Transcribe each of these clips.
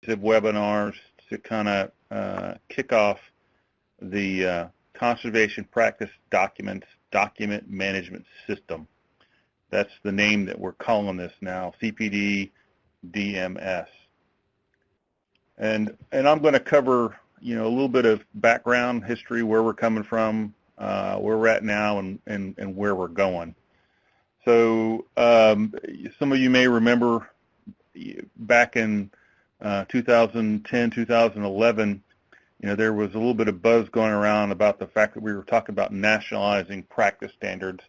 webinars to kind of kick off the Conservation Practice Document Management System. That's the name that we're calling this now, CPD DMS. And I'm going to cover, a little bit of background history, where we're coming from, where we're at now, and where we're going. So some of you may remember back in 2010, 2011, there was a little bit of buzz going around about the fact that we were talking about nationalizing practice standards,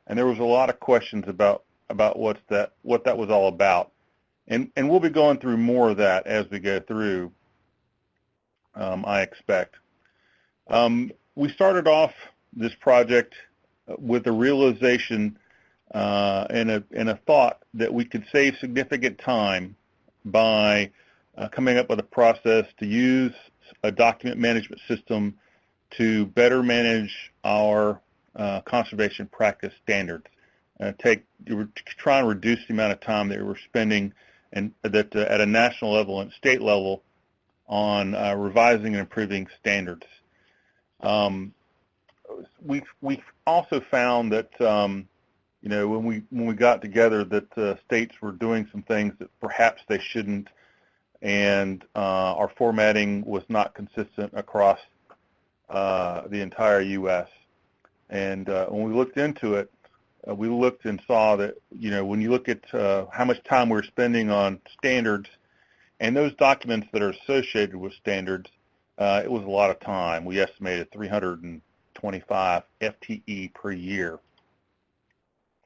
and there was a lot of questions about what that was all about. And we'll be going through more of that as we go through, I expect. We started off this project with the realization and a thought that we could save significant time by coming up with a process to use a document management system to better manage our conservation practice standards. Try and reduce the amount of time that we were spending and that at a national level and state level on revising and improving standards. We've also found that when we got together, that states were doing some things that perhaps they shouldn't, and our formatting was not consistent across the entire U.S. And when we looked into it, we looked and saw that, when you look at how much time we're spending on standards and those documents that are associated with standards, it was a lot of time. We estimated 325 FTE per year.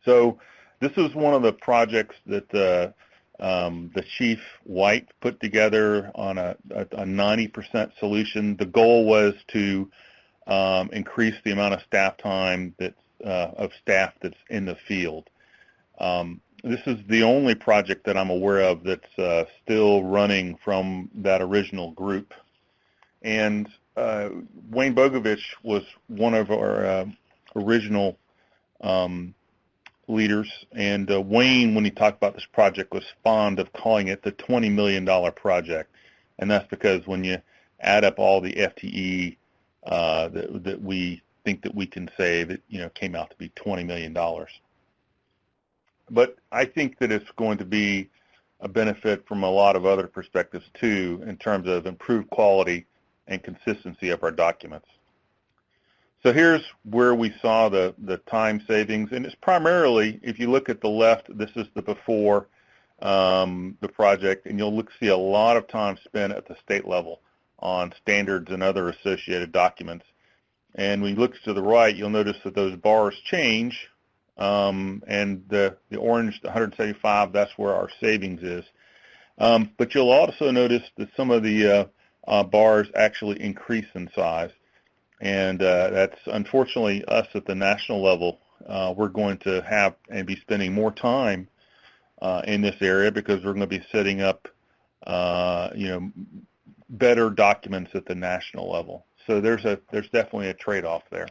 So this is one of the projects that the Chief White put together on a 90% solution. The goal was to increase the amount of staff time of staff that's in the field. This is the only project that I'm aware of that's still running from that original group. And Wayne Bogovich was one of our original leaders, and Wayne, when he talked about this project, was fond of calling it the $20 million project, and that's because when you add up all the FTE that we think that we can save, it came out to be $20 million. But I think that it's going to be a benefit from a lot of other perspectives too, in terms of improved quality and consistency of our documents. So here's where we saw the time savings, and it's primarily, if you look at the left, this is the before the project, and you'll see a lot of time spent at the state level on standards and other associated documents. And when you look to the right, you'll notice that those bars change, and the orange, the 175, that's where our savings is. But you'll also notice that some of the bars actually increase in size. And that's unfortunately us at the national level. We're going to have and be spending more time in this area because we're going to be setting up, better documents at the national level. So there's definitely a trade-off there.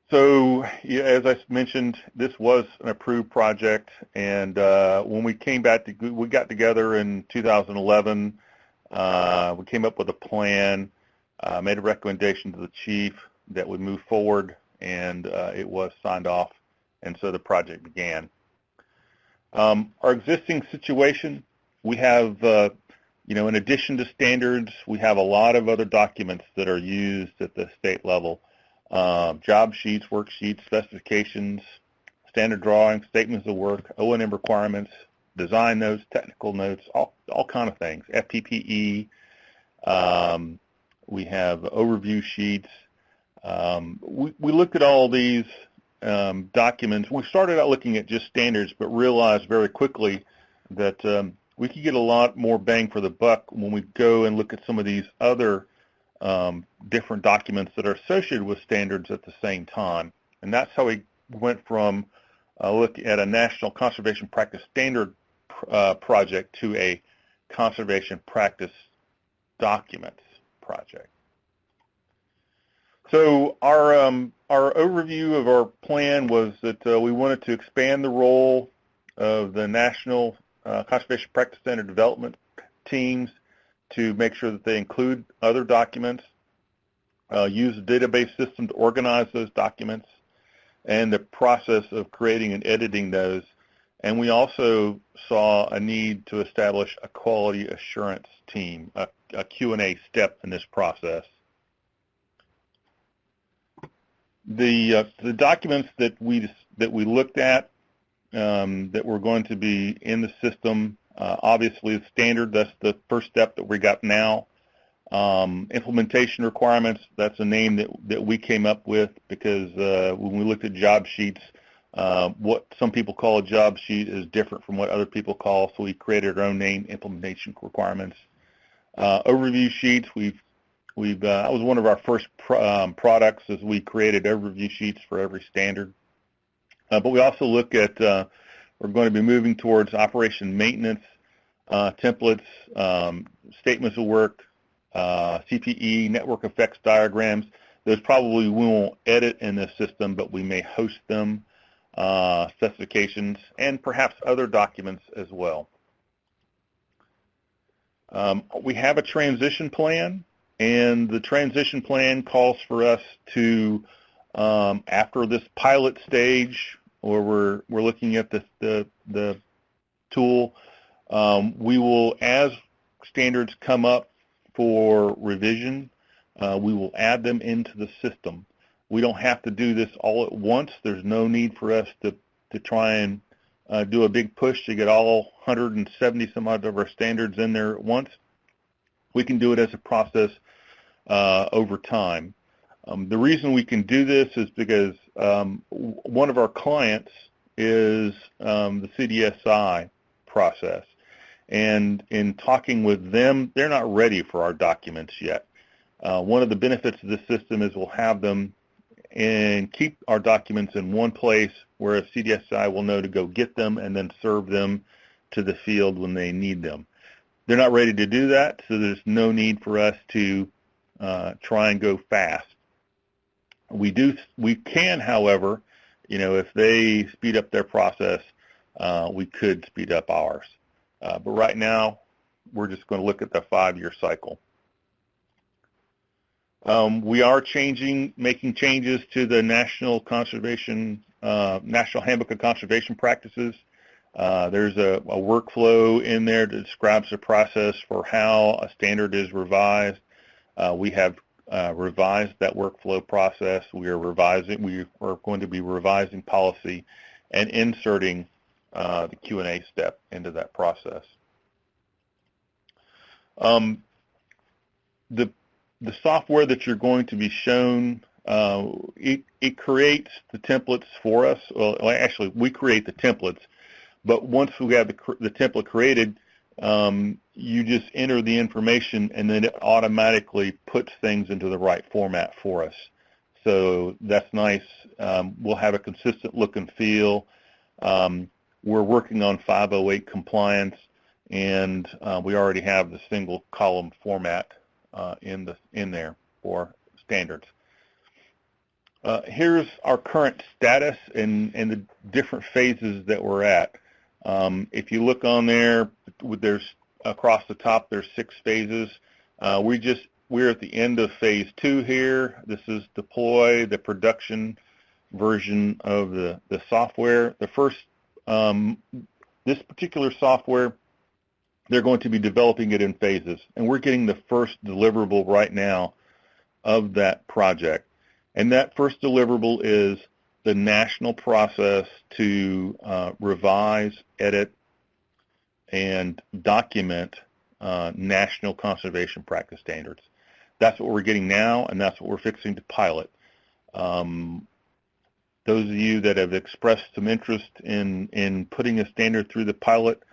So as I mentioned, this was an approved project, and when we came back, we got together in 2011. We came up with a plan, made a recommendation to the chief that would move forward, and it was signed off, and so the project began. Our existing situation, we have, in addition to standards, we have a lot of other documents that are used at the state level. Job sheets, worksheets, specifications, standard drawings, statements of work, O&M requirements, design notes, technical notes, all kind of things. FTPE, we have overview sheets. We looked at all these documents. We started out looking at just standards, but realized very quickly that we could get a lot more bang for the buck when we go and look at some of these other different documents that are associated with standards at the same time. And that's how we went from look at a national conservation practice standard project to a conservation practice documents project. So our overview of our plan was that we wanted to expand the role of the national conservation practice standard development teams to make sure that they include other documents, use a database system to organize those documents, and the process of creating and editing those. And we also saw a need to establish a quality assurance team, a Q&A step in this process. The documents that we looked at that were going to be in the system, obviously the standard, that's the first step that we got now. Implementation requirements, that's a name that we came up with because when we looked at job sheets, what some people call a job sheet is different from what other people call, so we created our own name, implementation requirements. Overview sheets, that was one of our first products as we created overview sheets for every standard. But we also look at, we're going to be moving towards operation maintenance, templates, statements of work, CPE, network effects diagrams. Those probably we won't edit in this system, but we may host them, specifications, and perhaps other documents as well. We have a transition plan, and the transition plan calls for us to, after this pilot stage, where we're looking at the tool, we will, as standards come up for revision, we will add them into the system. We don't have to do this all at once. There's no need for us to try and do a big push to get all 170 some odd of our standards in there at once. We can do it as a process over time. The reason we can do this is because one of our clients is the CDSI process. And in talking with them, they're not ready for our documents yet. One of the benefits of this system is we'll have them and keep our documents in one place where CDSI will know to go get them and then serve them to the field when they need them. They're not ready to do that, so there's no need for us to try and go fast. We can, however, if they speed up their process, we could speed up ours. But right now, we're just going to look at the 5-year cycle. We are making changes to the National Handbook of Conservation Practices. There's a workflow in there that describes the process for how a standard is revised. We have revised that workflow process. We are going to be revising policy and inserting the Q&A step into that process. The software that you're going to be shown, it creates the templates for us. Well, actually, we create the templates, but once we have the template created, you just enter the information, and then it automatically puts things into the right format for us. So that's nice. We'll have a consistent look and feel. We're working on 508 compliance, and we already have the single column format in there for standards. Here's our current status and the different phases that we're at. If you look on there, there's across the top, there's 6 phases. We're at the end of phase 2 here. This is deploy the production version of the software. The first, this particular software, they're going to be developing it in phases, and we're getting the first deliverable right now of that project. And that first deliverable is the national process to revise, edit, and document national conservation practice standards. That's what we're getting now, and that's what we're fixing to pilot. Those of you that have expressed some interest in putting a standard through the pilot,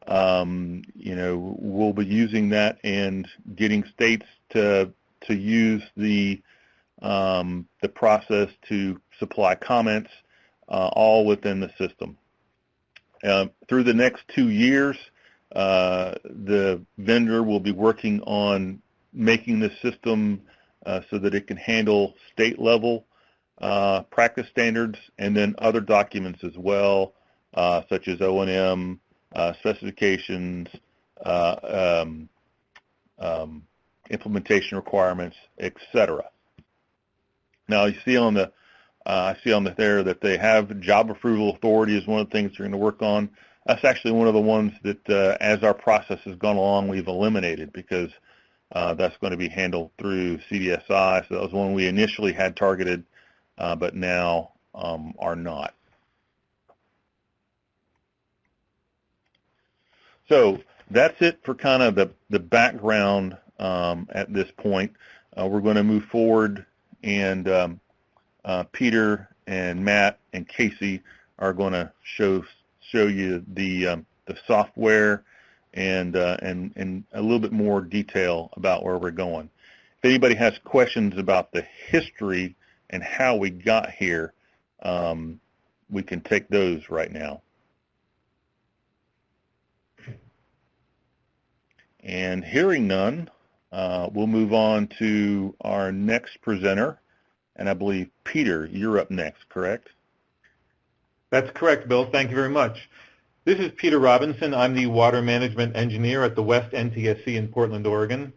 we'll be using that and getting states to use the process to supply comments, all within the system. Through the next 2 years, the vendor will be working on making the system so that it can handle state-level practice standards and then other documents as well, such as O&M, specifications, implementation requirements, etc. Now you see on the I see on there that they have job approval authority is one of the things they're going to work on. That's actually one of the ones that, as our process has gone along, we've eliminated because that's going to be handled through CDSI. So that was one we initially had targeted, but now are not. So that's it for kind of the background at this point. We're going to move forward, and Peter and Matt and Casey are going to show you the software and a little bit more detail about where we're going. If anybody has questions about the history and how we got here, we can take those right now. And hearing none, we'll move on to our next presenter. And I believe, Peter, you're up next, correct? That's correct, Bill. Thank you very much. This is Peter Robinson. I'm the Water Management Engineer at the West NTSC in Portland, Oregon.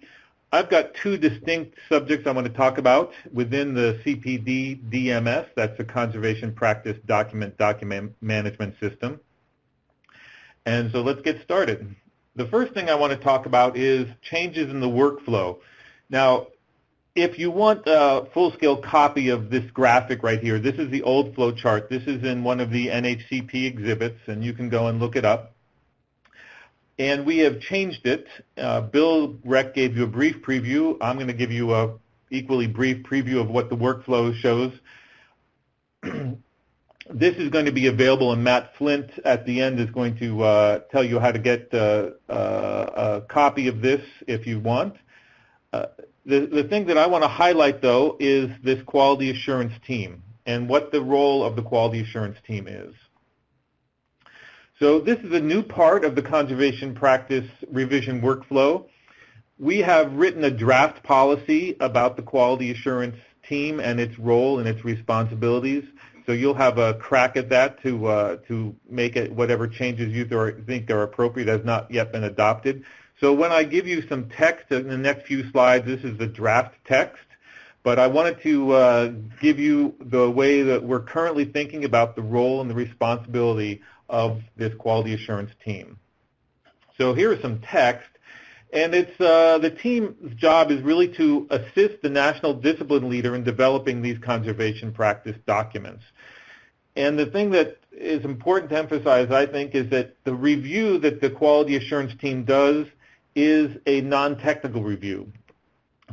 I've got two distinct subjects I want to talk about within the CPD DMS. That's the Conservation Practice Document Management System. And so let's get started. The first thing I want to talk about is changes in the workflow. Now, if you want a full-scale copy of this graphic right here, this is the old flow chart. This is in one of the NHCP exhibits, and you can go and look it up. And we have changed it. Bill Reck gave you a brief preview. I'm going to give you a equally brief preview of what the workflow shows. This is going to be available, and Matt Flint at the end is going to tell you how to get a copy of this if you want. The thing that I want to highlight, though, is this quality assurance team and what the role of the quality assurance team is. So this is a new part of the conservation practice revision workflow. We have written a draft policy about the quality assurance team and its role and its responsibilities. So you'll have a crack at that to make it whatever changes you think are appropriate has not yet been adopted. So when I give you some text in the next few slides, this is the draft text, but I wanted to give you the way that we're currently thinking about the role and the responsibility of this quality assurance team. So here is some text, and it's the team's job is really to assist the national discipline leader in developing these conservation practice documents. And the thing that is important to emphasize, I think, is that the review that the quality assurance team does is a non-technical review.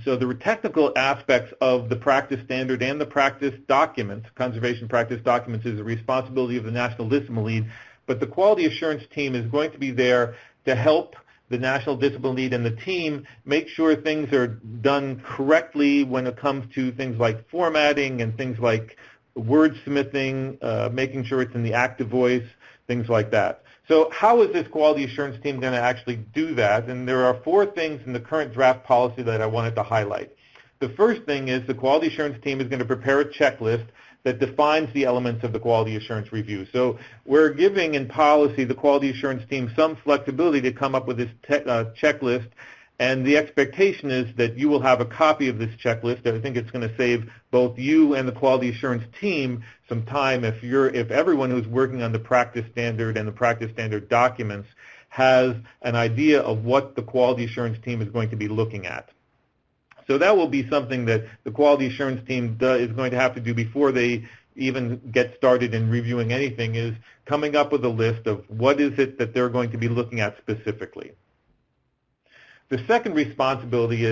So the technical aspects of the practice standard and the practice documents, conservation practice documents, is the responsibility of the National Discipline Lead, but the quality assurance team is going to be there to help the National Discipline Lead and the team make sure things are done correctly when it comes to things like formatting and things like wordsmithing, making sure it's in the active voice, things like that. So how is this quality assurance team going to actually do that? And there are 4 things in the current draft policy that I wanted to highlight. The first thing is the quality assurance team is going to prepare a checklist that defines the elements of the quality assurance review. So we're giving in policy the quality assurance team some flexibility to come up with this checklist, and the expectation is that you will have a copy of this checklist. I think it's going to save both you and the quality assurance team some time if everyone who's working on the practice standard and the practice standard documents has an idea of what the quality assurance team is going to be looking at. So that will be something that the quality assurance team is going to have to do before they even get started in reviewing anything, is coming up with a list of what is it that they're going to be looking at specifically. The second responsibility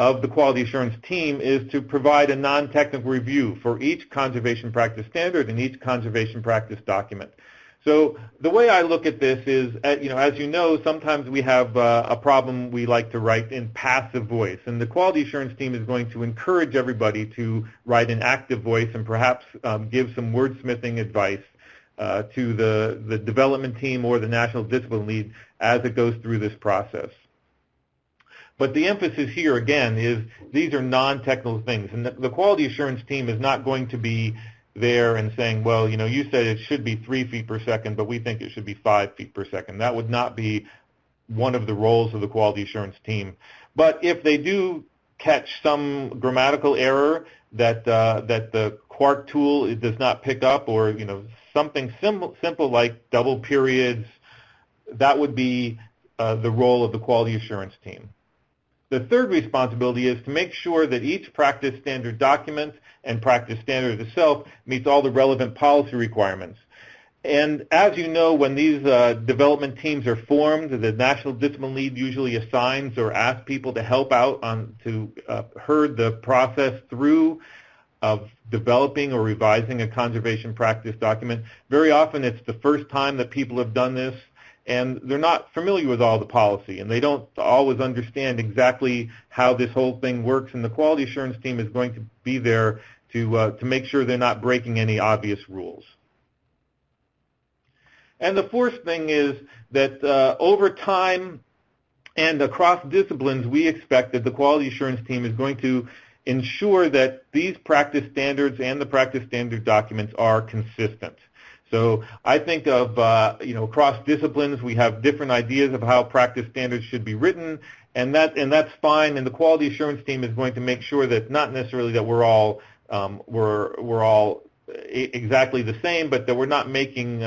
of the quality assurance team is to provide a non-technical review for each conservation practice standard and each conservation practice document. So the way I look at this is, as you know, sometimes we have a problem we like to write in passive voice, and the quality assurance team is going to encourage everybody to write in active voice and perhaps give some wordsmithing advice to the development team or the National Discipline Lead as it goes through this process. But the emphasis here, again, is these are non-technical things, and the quality assurance team is not going to be there and saying, well, you said it should be 3 feet per second, but we think it should be 5 feet per second. That would not be one of the roles of the quality assurance team. But if they do catch some grammatical error that the Quark tool does not pick up, or something simple like double periods, that would be the role of the quality assurance team. The third responsibility is to make sure that each practice standard document and practice standard itself meets all the relevant policy requirements. And as you know, when these development teams are formed, the National Discipline Lead usually assigns or asks people to help out to herd the process through of developing or revising a conservation practice document. Very often it's the first time that people have done this, and they're not familiar with all the policy, and they don't always understand exactly how this whole thing works, and the quality assurance team is going to be there to make sure they're not breaking any obvious rules. And the fourth thing is that over time and across disciplines, we expect that the quality assurance team is going to ensure that these practice standards and the practice standard documents are consistent. So I think of, across disciplines, we have different ideas of how practice standards should be written, and that's fine. And the quality assurance team is going to make sure that not necessarily that we're all exactly the same, but that we're not making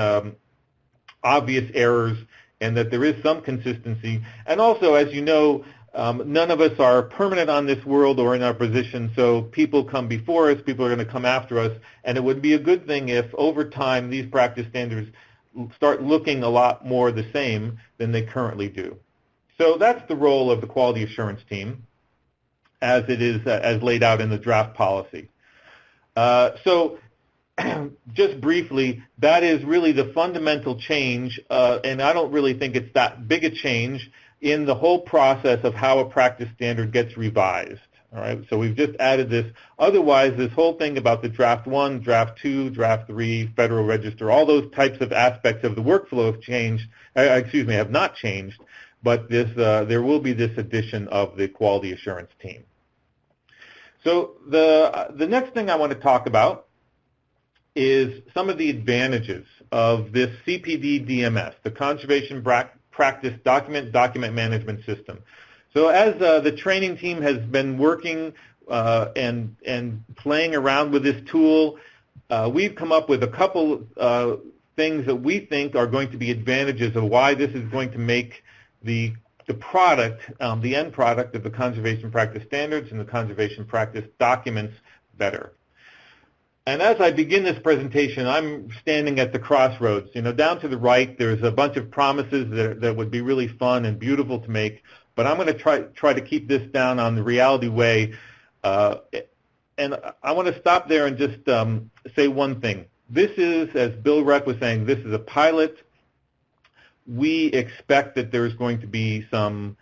obvious errors, and that there is some consistency. And also, as you know, none of us are permanent on this world or in our position, so people come before us, people are going to come after us, and it would be a good thing if over time these practice standards start looking a lot more the same than they currently do. So that's the role of the quality assurance team as it is as laid out in the draft policy. So just briefly, that is really the fundamental change, and I don't really think it's that big a change in the whole process of how a practice standard gets revised. All right, so we've just added this. Otherwise, this whole thing about the draft 1, draft 2, draft 3, Federal Register, all those types of aspects of the workflow have changed, have not changed, but there will be this addition of the quality assurance team. So the next thing I want to talk about is some of the advantages of this CPD DMS, the Conservation Practice Document Management System. So as the training team has been working and playing around with this tool, we've come up with a couple things that we think are going to be advantages of why this is going to make the product, the end product of the conservation practice standards and the conservation practice documents better. And as I begin this presentation, I'm standing at the crossroads. Down to the right, there's a bunch of promises that would be really fun and beautiful to make, but I'm going to try to keep this down on the reality way. And I want to stop there and just say one thing. This is, as Bill Reck was saying, this is a pilot. We expect that there's going to be some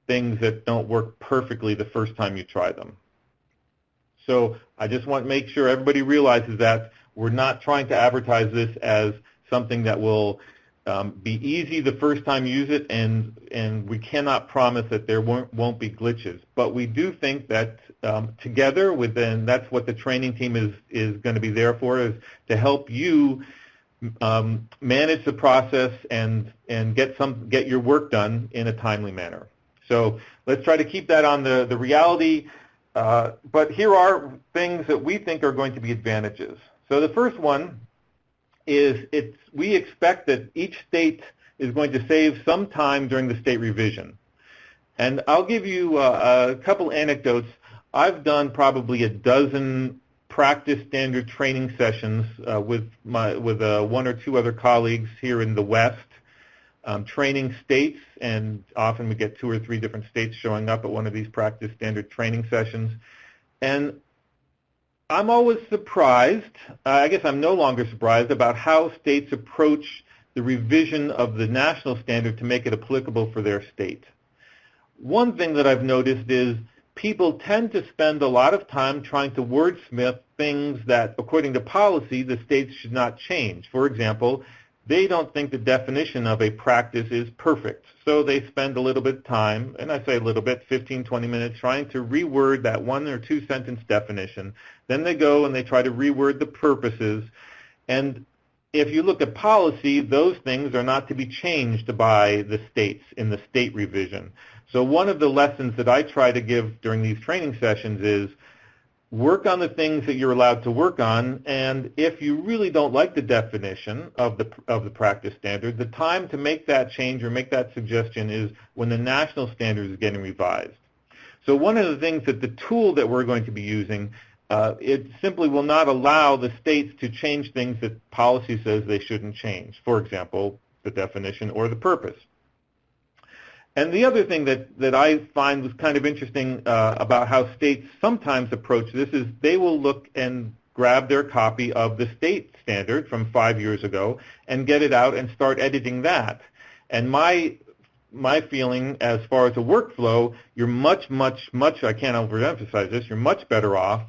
things that don't work perfectly the first time you try them. So I just want to make sure everybody realizes that we're not trying to advertise this as something that will be easy the first time you use it, and we cannot promise that there won't be glitches. But we do think that together, that's what the training team is going to be there for, is to help you manage the process and get your work done in a timely manner. So let's try to keep that on the reality. But here are things that we think are going to be advantages. So the first one is we expect that each state is going to save some time during the state revision. And I'll give you a couple anecdotes. I've done probably a dozen practice standard training sessions with one or two other colleagues here in the West, training states, and often we get 2 or 3 different states showing up at one of these practice standard training sessions. And I'm always surprised, I guess I'm no longer surprised, about how states approach the revision of the national standard to make it applicable for their state. One thing that I've noticed is people tend to spend a lot of time trying to wordsmith things that, according to policy, the states should not change. For example, they don't think the definition of a practice is perfect. So they spend a little bit of time, and I say a little bit, 15, 20 minutes, trying to reword that 1 or 2 sentence definition. Then they go and they try to reword the purposes. And if you look at policy, those things are not to be changed by the states in the state revision. So one of the lessons that I try to give during these training sessions is work on the things that you're allowed to work on, and if you really don't like the definition of the practice standard, the time to make that change or make that suggestion is when the national standard is getting revised. So one of the things that the tool that we're going to be using, it simply will not allow the states to change things that policy says they shouldn't change. For example, the definition or the purpose. And the other thing that I find was kind of interesting about how states sometimes approach this is they will look and grab their copy of the state standard from 5 years ago and get it out and start editing that. And my feeling as far as a workflow, you're much, I can't overemphasize this, you're much better off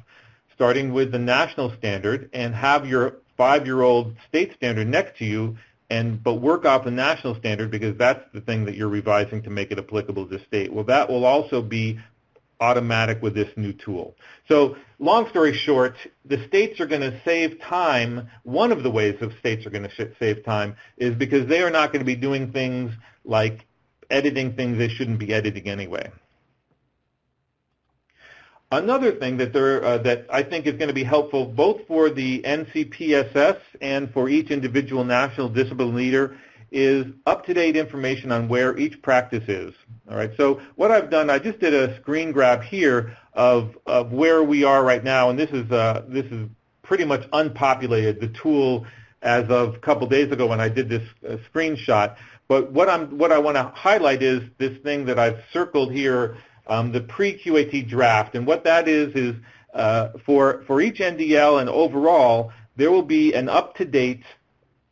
starting with the national standard and have your 5-year-old state standard next to you, but work off the national standard because that's the thing that you're revising to make it applicable to the state. Well, that will also be automatic with this new tool. So long story short, the states are going to save time. One of the ways that states are going to save time is because they are not going to be doing things like editing things they shouldn't be editing anyway. Another thing that I think is going to be helpful both for the NCPSS and for each individual national discipline leader is up-to-date information on where each practice is. All right. So what I've done, I just did a screen grab here of where we are right now, and this is pretty much unpopulated. The tool as of a couple days ago when I did this screenshot. But what I want to highlight is this thing that I've circled here. The pre-QAT draft, and what that is for each NDL and overall, there will be an up-to-date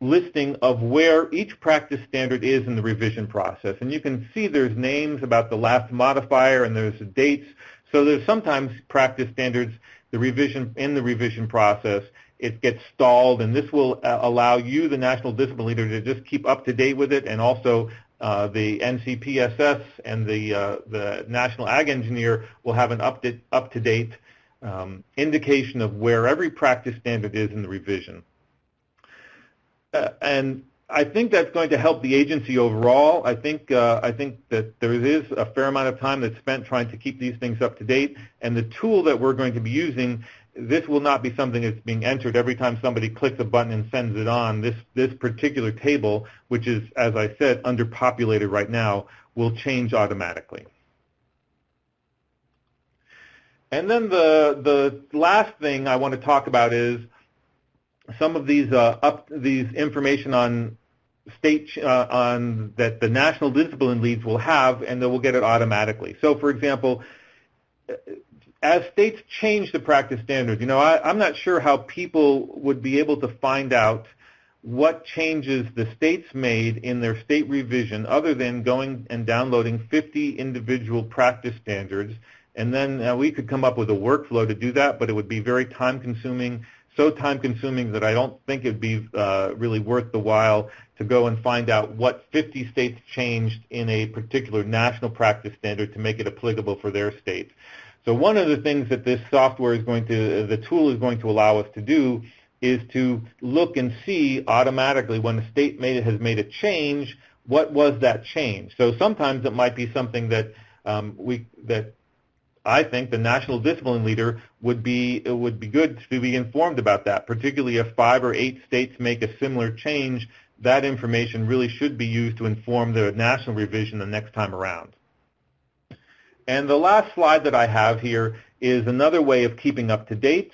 listing of where each practice standard is in the revision process. And you can see there's names about the last modifier and there's dates. So there's sometimes practice standards, the revision process, it gets stalled, and this will allow you, the national discipline leader, to just keep up to date with it, and also the NCPSS and the National Ag Engineer will have an up-to-date indication of where every practice standard is in the revision. And I think that's going to help the agency overall. I think that there is a fair amount of time that's spent trying to keep these things up to date, and the tool that we're going to be using, this will not be something that's being entered every time somebody clicks a button and sends it on. This particular table, which is, as I said, underpopulated right now, will change automatically. And then the last thing I want to talk about is some of these information on state that the national discipline leads will have, and they will get it automatically. So, for example, as states change the practice standards, I'm not sure how people would be able to find out what changes the states made in their state revision other than going and downloading 50 individual practice standards. And then we could come up with a workflow to do that, but it would be very time-consuming, so time-consuming that I don't think it would be really worth the while to go and find out what 50 states changed in a particular national practice standard to make it applicable for their state. So one of the things that this software the tool is going to allow us to do is to look and see automatically when a state has made a change, what was that change? So sometimes it might be something that I think the national discipline leader it would be good to be informed about that, particularly if 5 or 8 states make a similar change. That information really should be used to inform the national revision the next time around. And the last slide that I have here is another way of keeping up to date,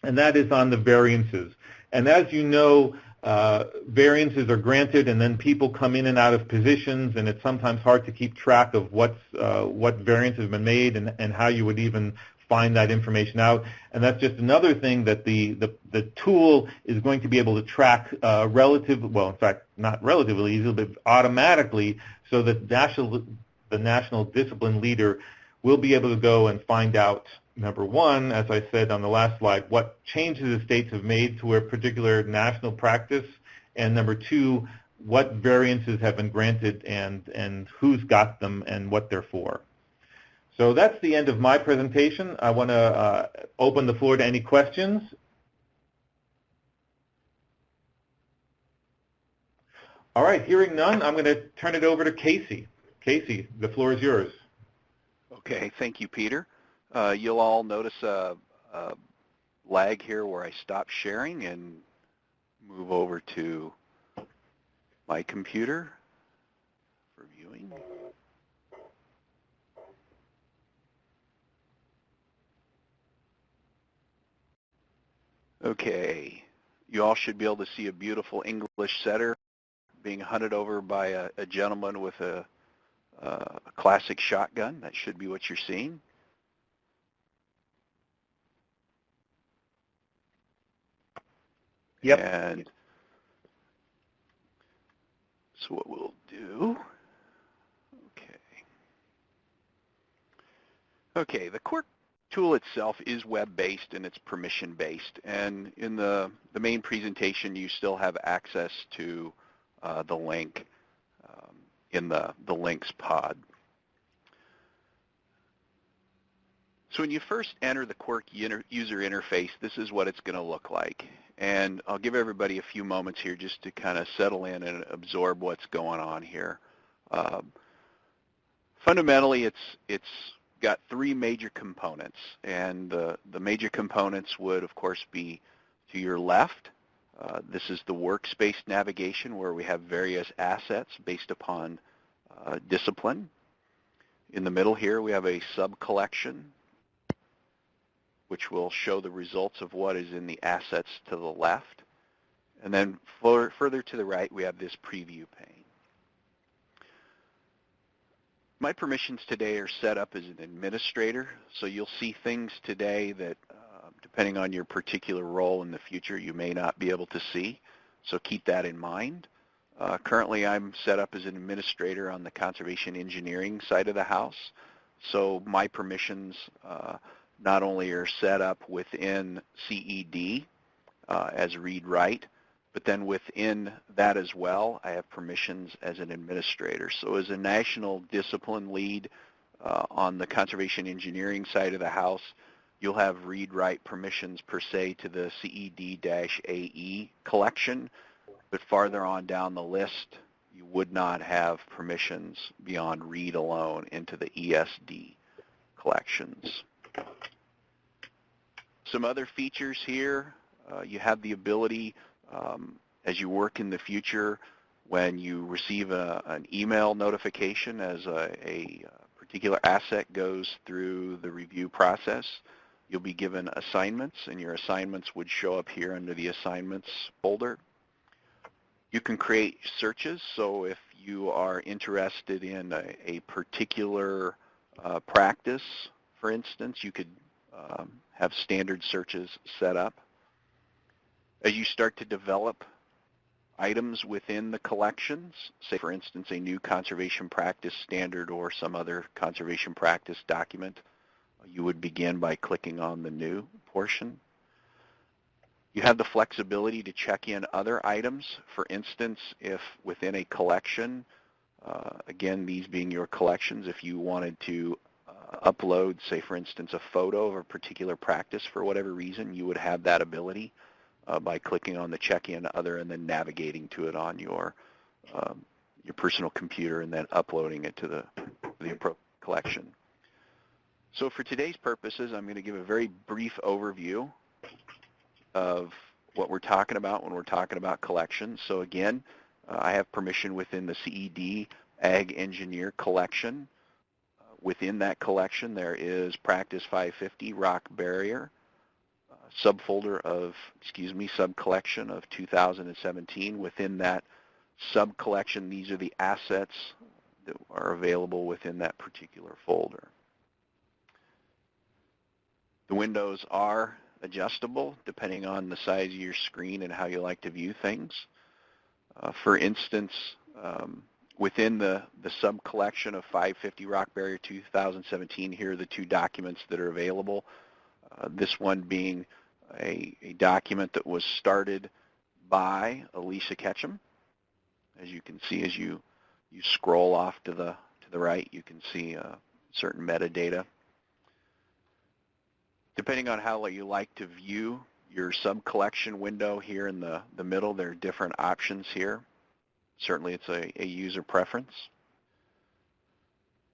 and that is on the variances. And as you know, variances are granted, and then people come in and out of positions, and it's sometimes hard to keep track of what variances have been made and how you would even find that information out. And that's just another thing that the tool is going to be able to track in fact, not relatively easily, but automatically, so that the national discipline leader will be able to go and find out, number one, as I said on the last slide, what changes the states have made to a particular national practice, and number two, what variances have been granted and who's got them and what they're for. So that's the end of my presentation. I want to open the floor to any questions. All right, hearing none, I'm going to turn it over to Casey. Casey, the floor is yours. Okay, thank you, Peter. You'll all notice a lag here where I stop sharing and move over to my computer for viewing. Okay, you all should be able to see a beautiful English setter being hunted over by a gentleman with a classic shotgun. That should be what you're seeing. Yep. And so what we'll do, okay, the Quirk tool itself is web-based and it's permission-based. And in the main presentation, you still have access to the link in the links pod. So when you first enter the Quirk user interface, this is what it's going to look like. And I'll give everybody a few moments here just to kind of settle in and absorb what's going on here. Fundamentally, it's got three major components, and the major components would, of course, be to your left. This is the workspace navigation where we have various assets based upon discipline. In the middle here, we have a sub-collection, which will show the results of what is in the assets to the left. And then further to the right, we have this preview pane. My permissions today are set up as an administrator, so you'll see things today that, depending on your particular role in the future, you may not be able to see, so keep that in mind. Currently, I'm set up as an administrator on the conservation engineering side of the house, so my permissions not only are set up within CED as read-write, but then within that as well, I have permissions as an administrator. So as a national discipline lead on the conservation engineering side of the house, you'll have read-write permissions per se to the CED-AE collection, but farther on down the list, you would not have permissions beyond read alone into the ESD collections. Some other features here, you have the ability, as you work in the future, when you receive an email notification as a particular asset goes through the review process, you'll be given assignments, and your assignments would show up here under the assignments folder. You can create searches, so if you are interested in a particular practice, for instance, you could have standard searches set up. As you start to develop items within the collections, say for instance a new conservation practice standard or some other conservation practice document, you would begin by clicking on the new portion. You have the flexibility to check in other items. For instance, if within a collection, again, these being your collections, if you wanted to upload, say for instance, a photo of a particular practice for whatever reason, you would have that ability by clicking on the check-in other and then navigating to it on your personal computer and then uploading it to the appropriate collection. So for today's purposes, I'm going to give a very brief overview of what we're talking about when we're talking about collections. So again, I have permission within the CED Ag Engineer collection. Within that collection, there is Practice 550 Rock Barrier, subcollection of 2017. Within that subcollection, these are the assets that are available within that particular folder. The windows are adjustable depending on the size of your screen and how you like to view things. For instance, within the sub-collection of 550 Rock Barrier 2017, here are the two documents that are available. This one being a document that was started by Elisa Ketchum. As you can see, as you scroll off to the right, you can see certain metadata. Depending on how you like to view your sub-collection window here in the middle, there are different options here. Certainly it's a user preference.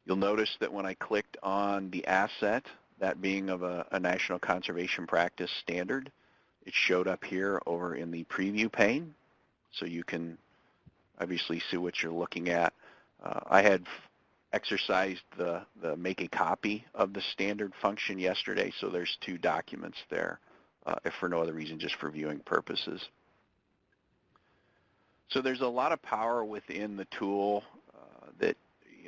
You'll notice that when I clicked on the asset, that being of a National Conservation Practice standard, it showed up here over in the preview pane, so you can obviously see what you're looking at. I had exercised the make a copy of the standard function yesterday, so there's 2 documents there, if for no other reason, just for viewing purposes. So there's a lot of power within the tool that,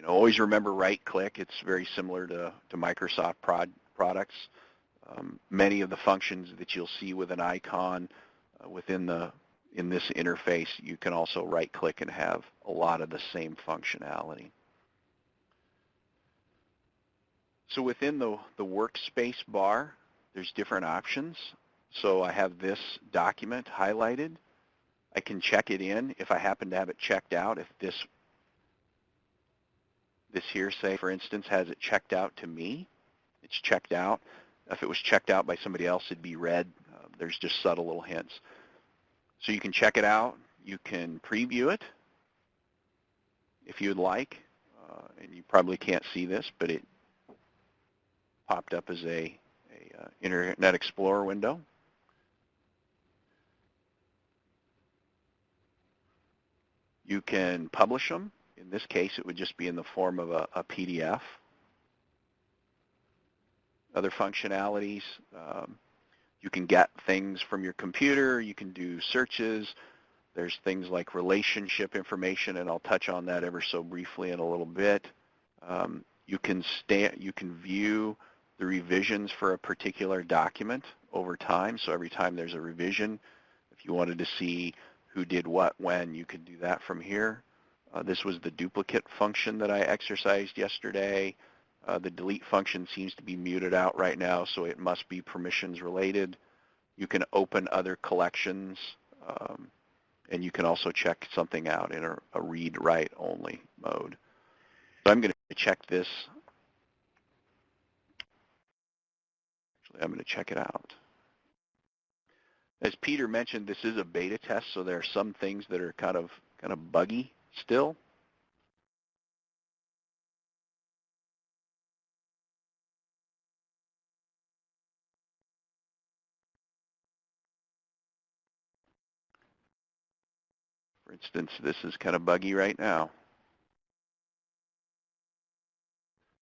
always remember right-click. It's very similar to Microsoft products. Many of the functions that you'll see with an icon in this interface, you can also right-click and have a lot of the same functionality. So within the workspace bar, there's different options. So I have this document highlighted. I can check it in if I happen to have it checked out. If this here, say, for instance, has it checked out to me, it's checked out. If it was checked out by somebody else, it'd be red. There's just subtle little hints. So you can check it out. You can preview it if you'd like. And you probably can't see this, but it popped up as a Internet Explorer window. You can publish them. In this case, it would just be in the form of a PDF. Other functionalities, you can get things from your computer. You can do searches. There's things like relationship information, and I'll touch on that ever so briefly in a little bit. You can view the revisions for a particular document over time. So every time there's a revision, if you wanted to see who did what when, you could do that from here. This was the duplicate function that I exercised yesterday. The delete function seems to be muted out right now, so it must be permissions related. You can open other collections, and you can also check something out in a read-write only mode. So I'm going to check this. Actually, I'm going to check it out. As Peter mentioned, this is a beta test, so there are some things that are kind of buggy still. For instance, this is kind of buggy right now.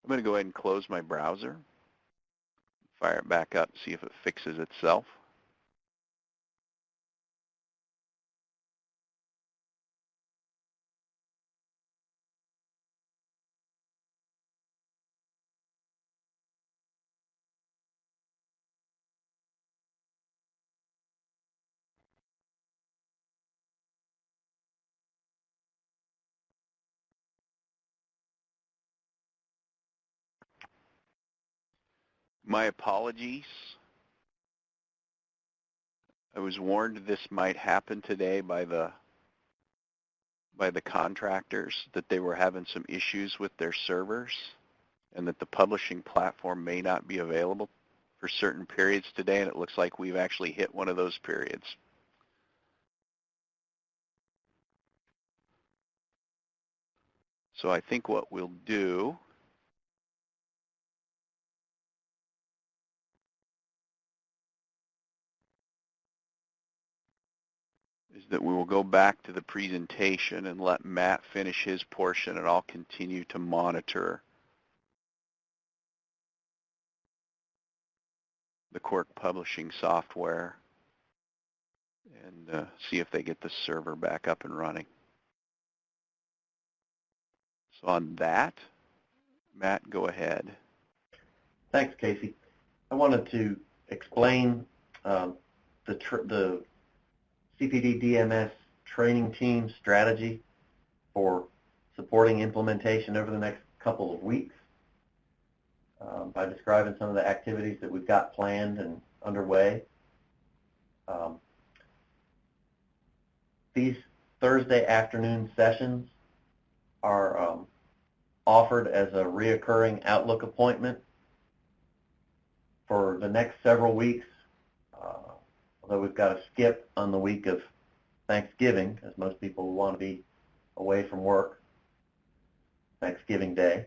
I'm going to go ahead and close my browser, fire it back up, see if it fixes itself. My apologies. I was warned this might happen today by the contractors, that they were having some issues with their servers and that the publishing platform may not be available for certain periods today, and it looks like we've actually hit one of those periods. So I think what we'll do is that we will go back to the presentation and let Matt finish his portion, and I'll continue to monitor the Quark publishing software and see if they get the server back up and running. So on that, Matt, go ahead. Thanks, Casey. I wanted to explain the CPD DMS training team strategy for supporting implementation over the next couple of weeks by describing some of the activities that we've got planned and underway. These Thursday afternoon sessions are offered as a reoccurring Outlook appointment for the next several weeks, although we've got a skip on the week of Thanksgiving, as most people want to be away from work, Thanksgiving Day.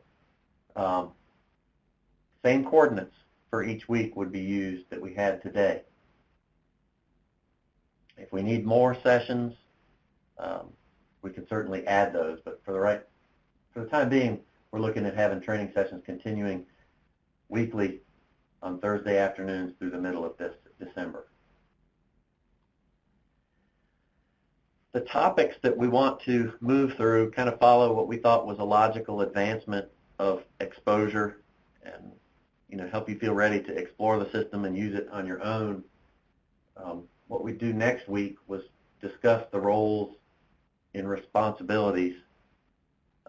Same coordinates for each week would be used that we had today. If we need more sessions, we can certainly add those, but for the time being, we're looking at having training sessions continuing weekly on Thursday afternoons through the middle of this December. The topics that we want to move through kind of follow what we thought was a logical advancement of exposure and help you feel ready to explore the system and use it on your own. What we do next week was discuss the roles and responsibilities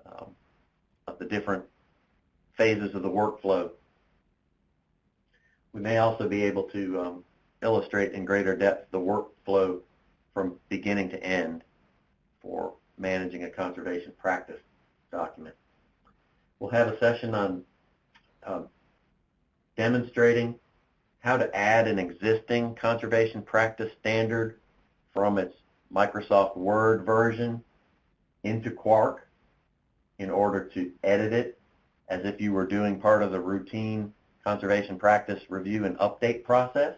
of the different phases of the workflow. We may also be able to illustrate in greater depth the workflow from beginning to end for managing a conservation practice document. We'll have a session on demonstrating how to add an existing conservation practice standard from its Microsoft Word version into Quark in order to edit it as if you were doing part of the routine conservation practice review and update process.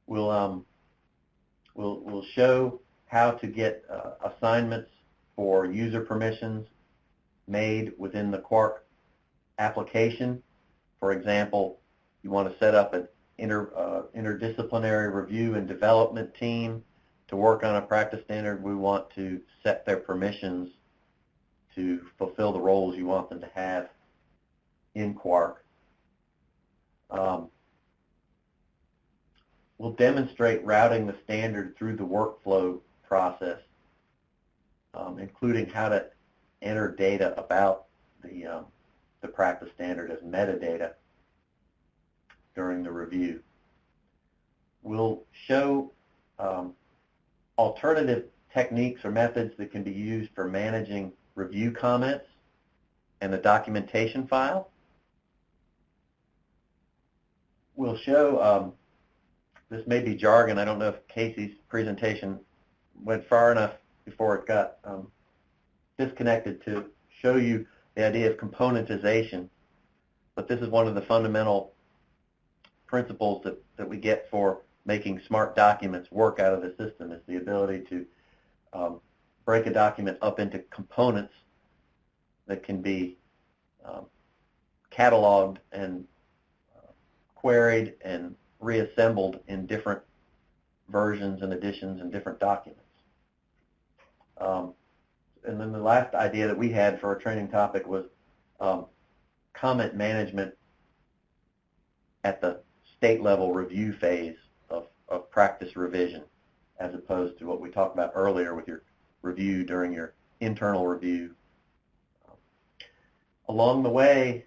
We'll show how to get assignments for user permissions made within the Quark application. For example, you want to set up an interdisciplinary review and development team to work on a practice standard. We want to set their permissions to fulfill the roles you want them to have in Quark. We'll demonstrate routing the standard through the workflow process, including how to enter data about the practice standard as metadata during the review. We'll show alternative techniques or methods that can be used for managing review comments and the documentation file. We'll show, this may be jargon, I don't know if Casey's presentation went far enough before it got disconnected to show you the idea of componentization, but this is one of the fundamental principles that we get for making smart documents work out of the system, is the ability to break a document up into components that can be cataloged and queried and reassembled in different versions and editions and different documents. And then the last idea that we had for a training topic was comment management at the state level review phase of practice revision, as opposed to what we talked about earlier with your review during your internal review. Along the way,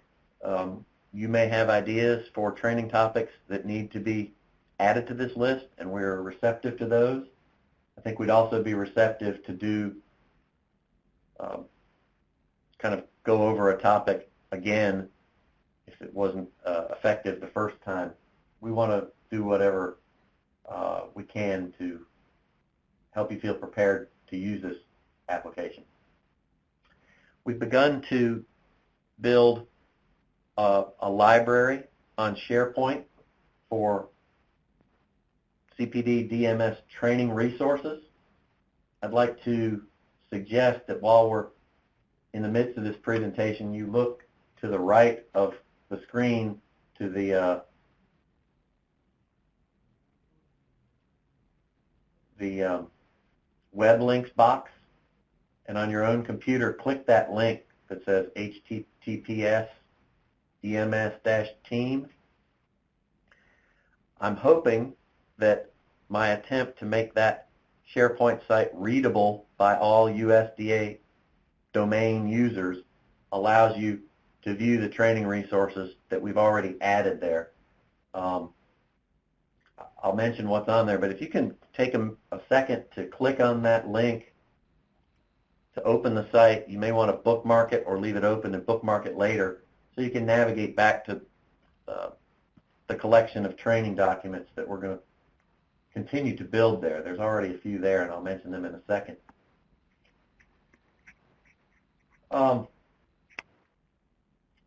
you may have ideas for training topics that need to be added to this list, and we're receptive to those. I think we'd also be receptive to do kind of go over a topic again if it wasn't effective the first time. We want to do whatever we can to help you feel prepared to use this application. We've begun to build a library on SharePoint for CPD DMS training resources. I'd like to suggest that while we're in the midst of this presentation, you look to the right of the screen to the web links box, and on your own computer click that link that says https DMS-team. I'm hoping that my attempt to make that SharePoint site readable by all USDA domain users allows you to view the training resources that we've already added there. I'll mention what's on there, but if you can take a second to click on that link to open the site, you may want to bookmark it or leave it open and bookmark it later so you can navigate back to the collection of training documents that we're going to continue to build there. There's already a few there, and I'll mention them in a second.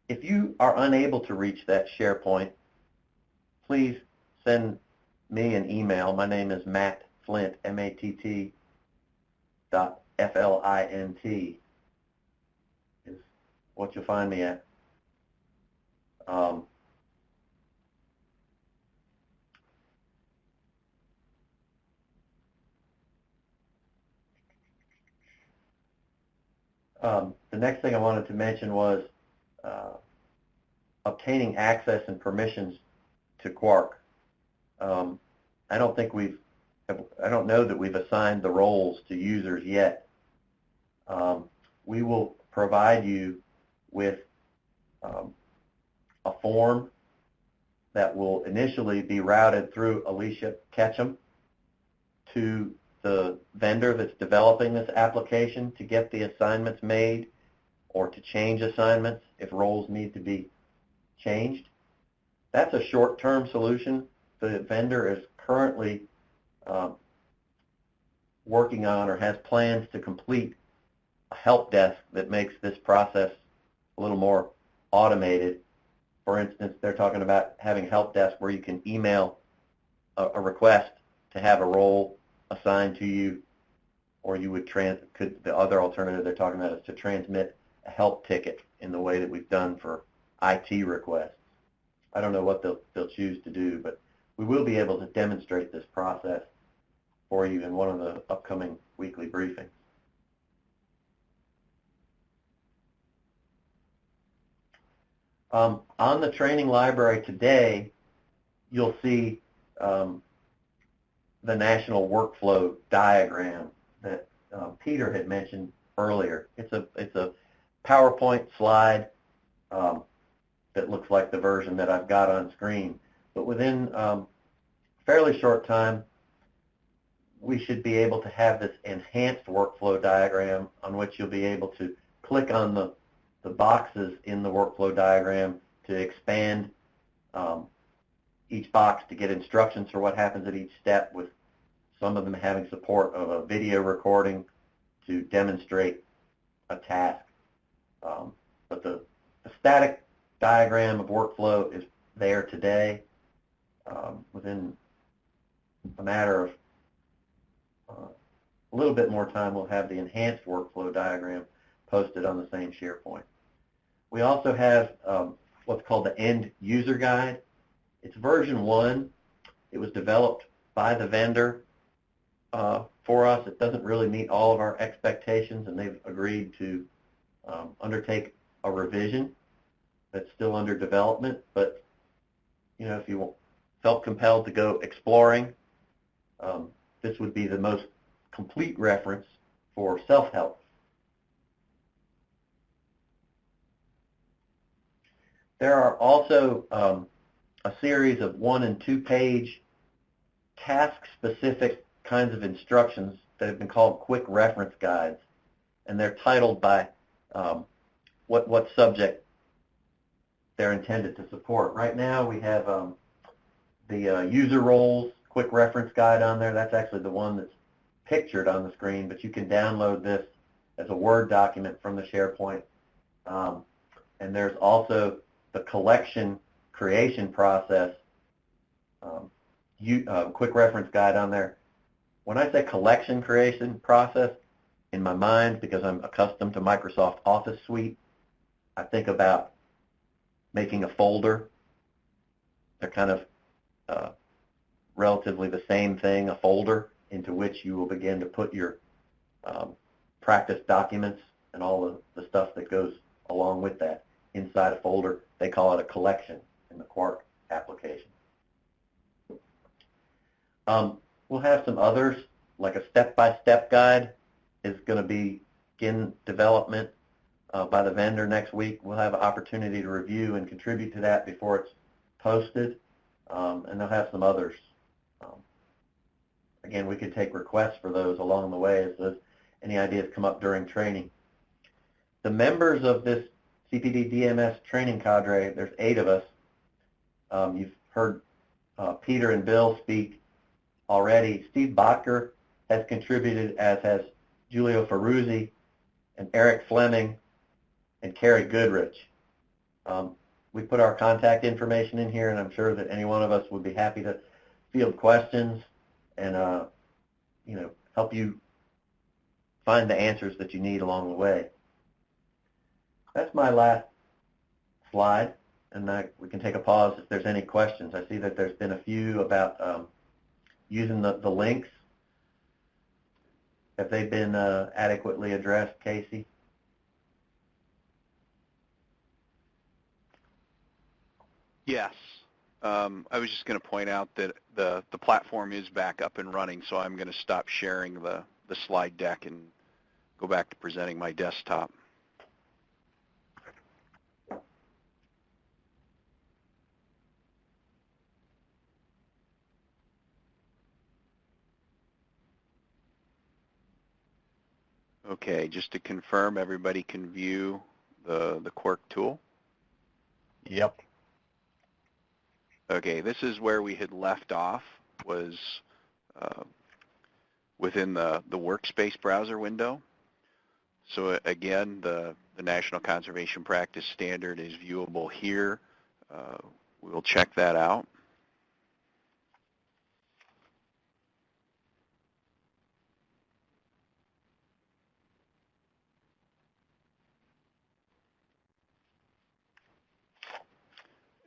If you are unable to reach that SharePoint, please send me an email. My name is Matt Flint, M-A-T-T .F-L-I-N-T is what you'll find me at. The next thing I wanted to mention was obtaining access and permissions to Quark. I don't know that we've assigned the roles to users yet. We will provide you with a form that will initially be routed through Alicia Ketchum to the vendor that's developing this application to get the assignments made or to change assignments if roles need to be changed. That's a short-term solution. The vendor is currently working on or has plans to complete a help desk that makes this process a little more automated. For instance, they're talking about having a help desk where you can email a request to have a role assigned to you, or you would the other alternative they're talking about is to transmit a help ticket in the way that we've done for IT requests. I don't know what they'll choose to do, but we will be able to demonstrate this process for you in one of the upcoming weekly briefings. On the training library today, you'll see the national workflow diagram that Peter had mentioned earlier. It's a PowerPoint slide that looks like the version that I've got on screen. But within a fairly short time, we should be able to have this enhanced workflow diagram on which you'll be able to click on the boxes in the workflow diagram to expand each box to get instructions for what happens at each step, with some of them having support of a video recording to demonstrate a task. But the static diagram of workflow is there today. Within a matter of a little bit more time, we'll have the enhanced workflow diagram posted on the same SharePoint. We also have what's called the End User Guide. It's version 1. It was developed by the vendor for us. It doesn't really meet all of our expectations, and they've agreed to undertake a revision that's still under development. But if you felt compelled to go exploring, this would be the most complete reference for self-help. There are also a series of 1- and 2-page task-specific kinds of instructions that have been called quick reference guides, and they're titled by what subject they're intended to support. Right now we have the user roles quick reference guide on there. That's actually the one that's pictured on the screen, but you can download this as a Word document from the SharePoint. And there's also the collection creation process quick reference guide on there. When I say collection creation process, in my mind, because I'm accustomed to Microsoft Office Suite, I think about making a folder. They're kind of relatively the same thing, a folder into which you will begin to put your practice documents and all the stuff that goes along with that inside a folder. They call it a collection in the Quark application. We'll have some others, like a step-by-step guide is going to begin development by the vendor next week. We'll have an opportunity to review and contribute to that before it's posted, and they'll have some others Again, we could take requests for those along the way as any ideas come up during training. The members of this CPD DMS training cadre, there's 8 of us. You've heard Peter and Bill speak already. Steve Botker has contributed, as has Giulio Ferruzzi and Eric Fleming and Carrie Goodrich. We put our contact information in here, and I'm sure that any one of us would be happy to field questions and help you find the answers that you need along the way. That's my last slide, and we can take a pause if there's any questions. I see that there's been a few about using the links. Have they been adequately addressed, Casey? Yes. I was just going to point out that the platform is back up and running, so I'm going to stop sharing the slide deck and go back to presenting my desktop. Okay, just to confirm, everybody can view the Quirk tool. Yep. Okay, this is where we had left off, was within the workspace browser window. So again, the National Conservation Practice Standard is viewable here. We'll check that out.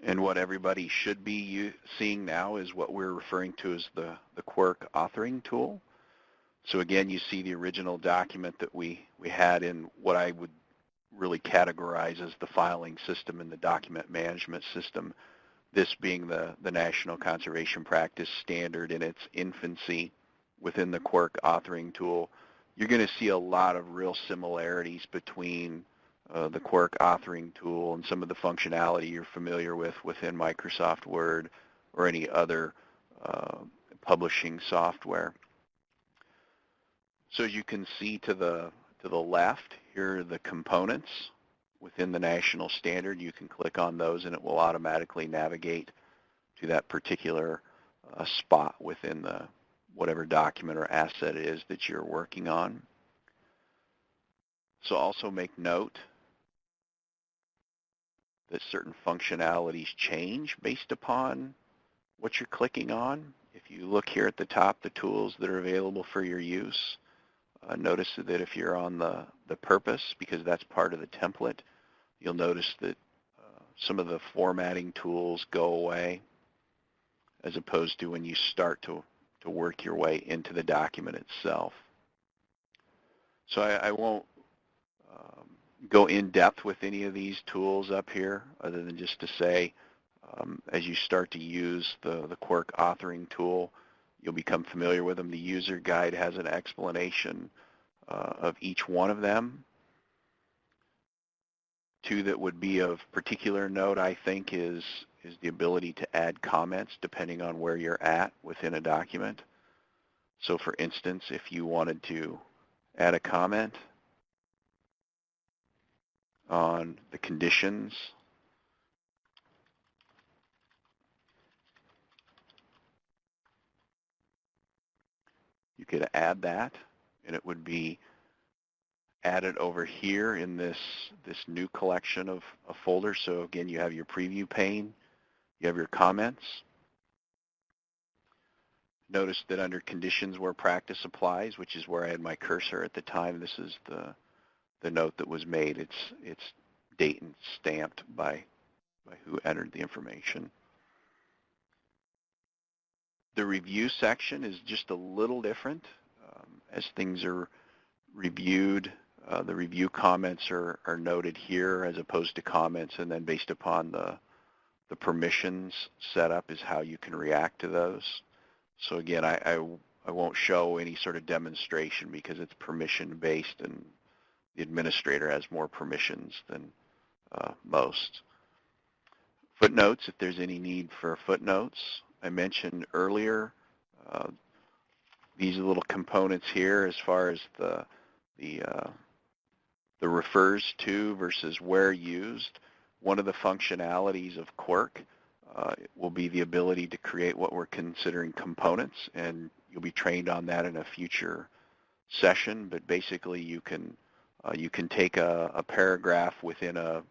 And what everybody should be seeing now is what we're referring to as the Quirk authoring tool. So again, you see the original document that we had in what I would really categorize as the filing system and the document management system, this being the National Conservation Practice Standard in its infancy within the Quirk authoring tool. You're going to see a lot of real similarities between the Quirk authoring tool and some of the functionality you're familiar with within Microsoft Word or any other publishing software. So as you can see to the left, here are the components within the national standard. You can click on those and it will automatically navigate to that particular spot within the whatever document or asset it is that you're working on. So also make note that certain functionalities change based upon what you're clicking on. If you look here at the top, the tools that are available for your use, notice that if you're on the purpose, because that's part of the template, you'll notice that some of the formatting tools go away as opposed to when you start to work your way into the document itself. So I won't go in depth with any of these tools up here other than just to say as you start to use the Quirk authoring tool, you'll become familiar with them. The user guide has an explanation of each one of them. Two that would be of particular note, I think, is the ability to add comments depending on where you're at within a document. So for instance, if you wanted to add a comment on the conditions, you could add that, and it would be added over here in this new collection of folders. So again, you have your preview pane, you have your comments. Notice that under conditions where practice applies, which is where I had my cursor at the time, this is the note that was made. It's date and stamped by who entered the information. The review section is just a little different. As things are reviewed, the review comments are noted here as opposed to comments, and then based upon the permissions set up is how you can react to those. So again, I won't show any sort of demonstration because it's permission based and the administrator has more permissions than most. Footnotes, if there's any need for footnotes. I mentioned earlier Uh, these little components here, as far as the refers to versus where used, one of the functionalities of Quirk will be the ability to create what we're considering components, and you'll be trained on that in a future session. But basically, you can take a paragraph within a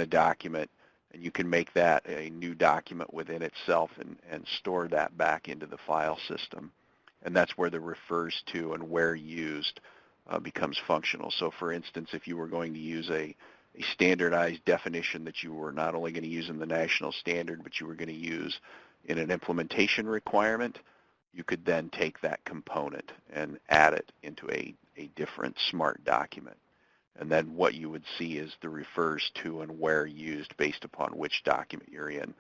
document, and you can make that a new document within itself and store that back into the file system. And that's where the refers to and where used becomes functional. So for instance, if you were going to use a standardized definition that you were not only going to use in the national standard, but you were going to use in an implementation requirement, you could then take that component and add it into a different SMART document. And then what you would see is the refers to and where used based upon which document you're in.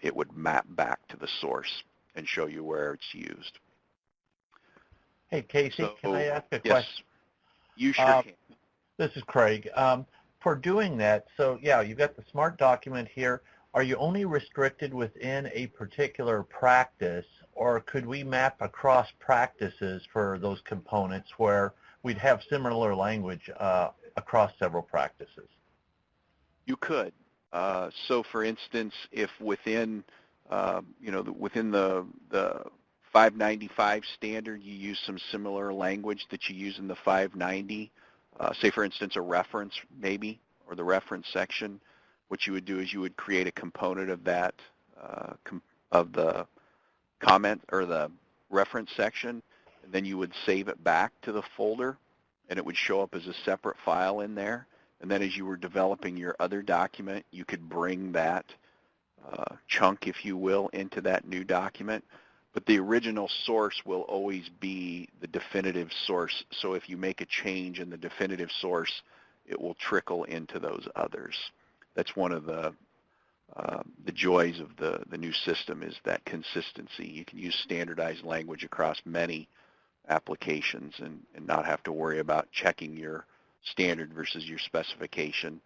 It would map back to the source and show you where it's used. Hey, Casey, So, can I ask a yes, question? you sure can. This is Craig. For doing that, so yeah, you've got the SMART document here. Are you only restricted within a particular practice, or could we map across practices for those components where we'd have similar language across several practices? You could. So for instance, if within, within the 595 standard, you use some similar language that you use in the 590, say for instance a reference maybe, or the reference section, what you would do is you would create a component of that, of the comment or the reference section, and then you would save it back to the folder, and it would show up as a separate file in there. And then as you were developing your other document, you could bring that chunk, if you will, into that new document. But the original source will always be the definitive source. So if you make a change in the definitive source, it will trickle into those others. That's one of the joys of the new system, is that consistency. You can use standardized language across many applications and not have to worry about checking your standard versus your specification.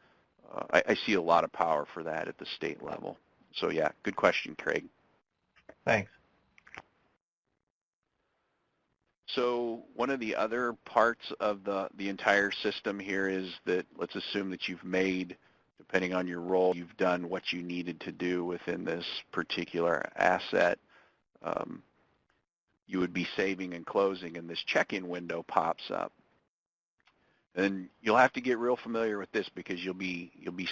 I see a lot of power for that at the state level. So yeah, good question, Craig. Thanks. So one of the other parts of the entire system here is that, let's assume that you've made, depending on your role, you've done what you needed to do within this particular asset. You would be saving and closing, and this check-in window pops up. And you'll have to get real familiar with this because you'll be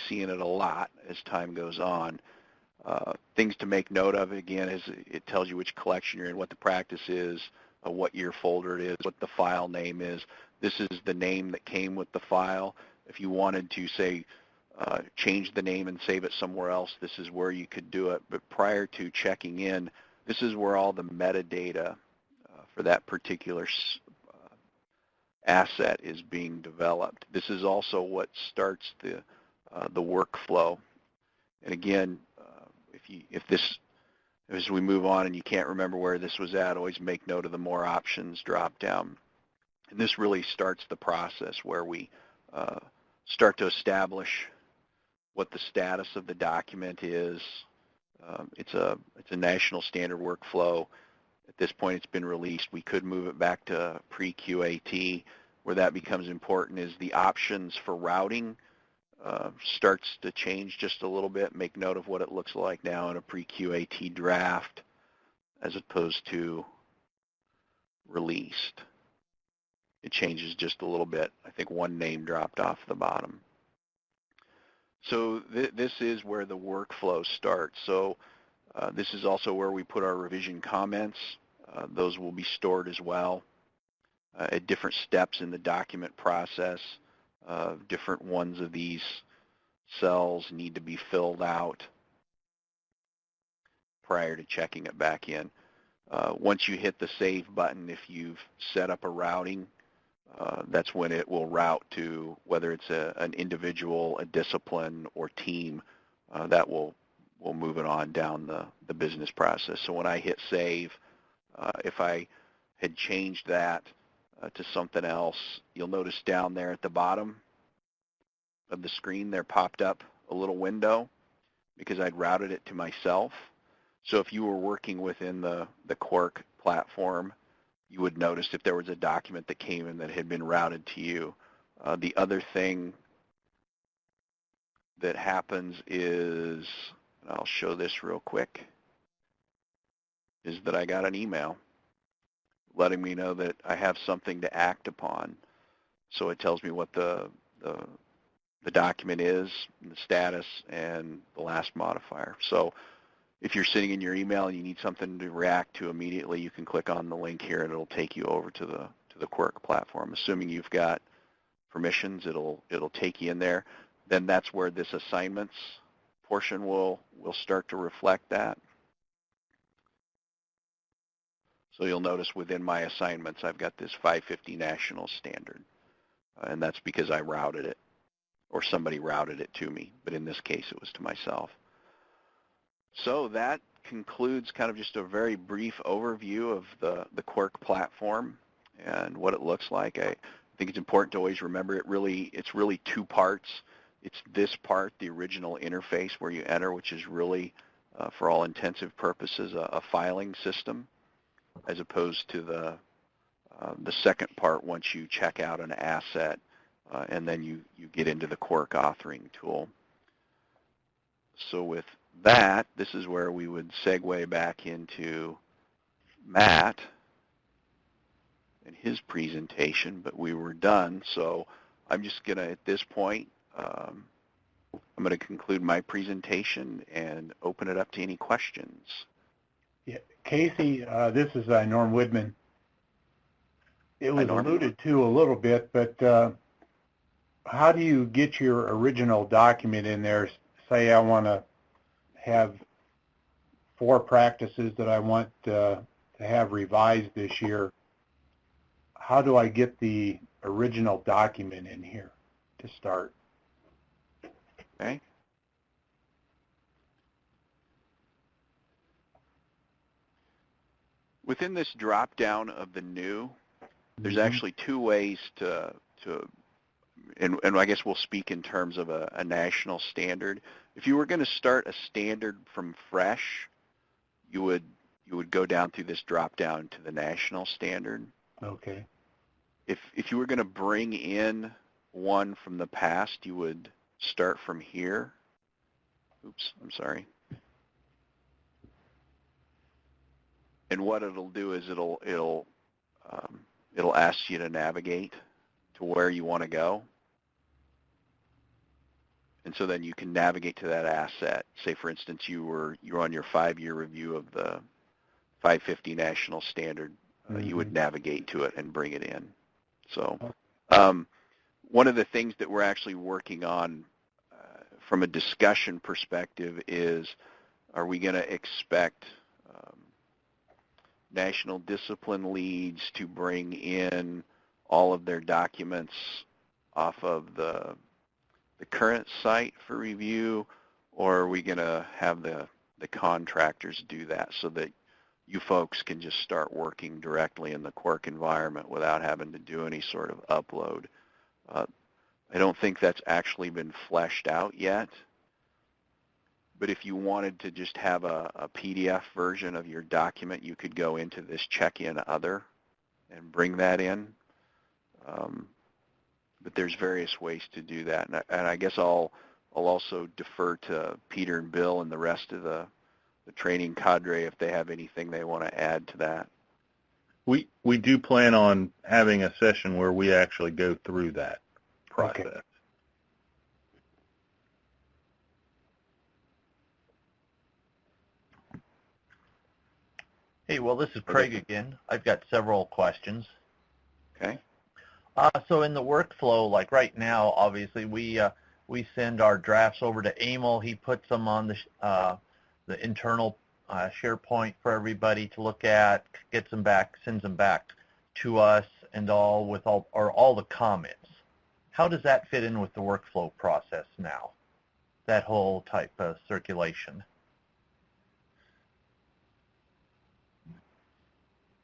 seeing it a lot as time goes on. Things to make note of, again, is it tells you which collection you're in, what the practice is, what year folder it is, what the file name is. This is the name that came with the file. If you wanted to, say, change the name and save it somewhere else, this is where you could do it. But prior to checking in, this is where all the metadata for that particular asset is being developed. This is also what starts the workflow. And again, as we move on and you can't remember where this was at, always make note of the more options drop down. And this really starts the process where we start to establish what the status of the document is. It's a national standard workflow. At this point, it's been released. We could move it back to pre-QAT. Where that becomes important is the options for routing starts to change just a little bit. Make note of what it looks like now in a pre-QAT draft as opposed to released. It changes just a little bit. I think one name dropped off the bottom. So this is where the workflow starts. So this is also where we put our revision comments. Those will be stored as well at different steps in the document process. Different ones of these cells need to be filled out prior to checking it back in. Once you hit the save button, if you've set up a routing, that's when it will route to whether it's an individual, a discipline, or team. That will move it on down the business process. So when I hit save, if I had changed that to something else, you'll notice down there at the bottom of the screen there popped up a little window because I'd routed it to myself. So if you were working within the Quark platform, you would notice if there was a document that came in that had been routed to you. The other thing that happens is, and I'll show this real quick, is that I got an email letting me know that I have something to act upon. So it tells me what the document is, the status, and the last modifier. So if you're sitting in your email and you need something to react to immediately, you can click on the link here and it'll take you over to the Quark platform. Assuming you've got permissions, it'll take you in there. Then that's where this assignments portion will start to reflect that. So you'll notice within my assignments, I've got this 550 national standard, and that's because I routed it, or somebody routed it to me, but in this case, it was to myself. So that concludes kind of just a very brief overview of the Quark platform and what it looks like. I think it's important to always remember it's really two parts. It's this part, the original interface where you enter, which is really, for all intensive purposes, a filing system, as opposed to the second part once you check out an asset, and then you get into the Quark authoring tool. So with that, this is where we would segue back into Matt and his presentation, but we were done. So I'm just going to, at this point, I'm going to conclude my presentation and open it up to any questions. Yeah, Casey, this is Norm Woodman. It was alluded to a little bit, but how do you get your original document in there? Say I want to have 4 practices that I want to have revised this year. How do I get the original document in here to start? Okay. Within this drop down of the new, there's actually 2 ways to and I guess we'll speak in terms of a national standard. If you were going to start a standard from fresh, you would go down through this drop down to the national standard. Okay. If you were going to bring in one from the past, you would start from here. Oops, I'm sorry. And what it'll do is it'll ask you to navigate to where you want to go. And so then you can navigate to that asset. Say, for instance, you're on your 5-year review of the 550 national standard. You would navigate to it and bring it in. So one of the things that we're actually working on from a discussion perspective is, are we going to expect national discipline leads to bring in all of their documents off of the current site for review, or are we going to have the contractors do that so that you folks can just start working directly in the Quark environment without having to do any sort of upload? I don't think that's actually been fleshed out yet, but if you wanted to just have a PDF version of your document, you could go into this check-in other and bring that in. But there's various ways to do that, and I guess I'll also defer to Peter and Bill and the rest of the training cadre if they have anything they want to add to that. We do plan on having a session where we actually go through that process. Okay. Hey, well, this is Craig again. I've got several questions. Okay. So in the workflow, like right now, obviously we send our drafts over to Emil. He puts them on the internal SharePoint for everybody to look at, gets them back, sends them back to us, and all the comments. How does that fit in with the workflow process now? That whole type of circulation.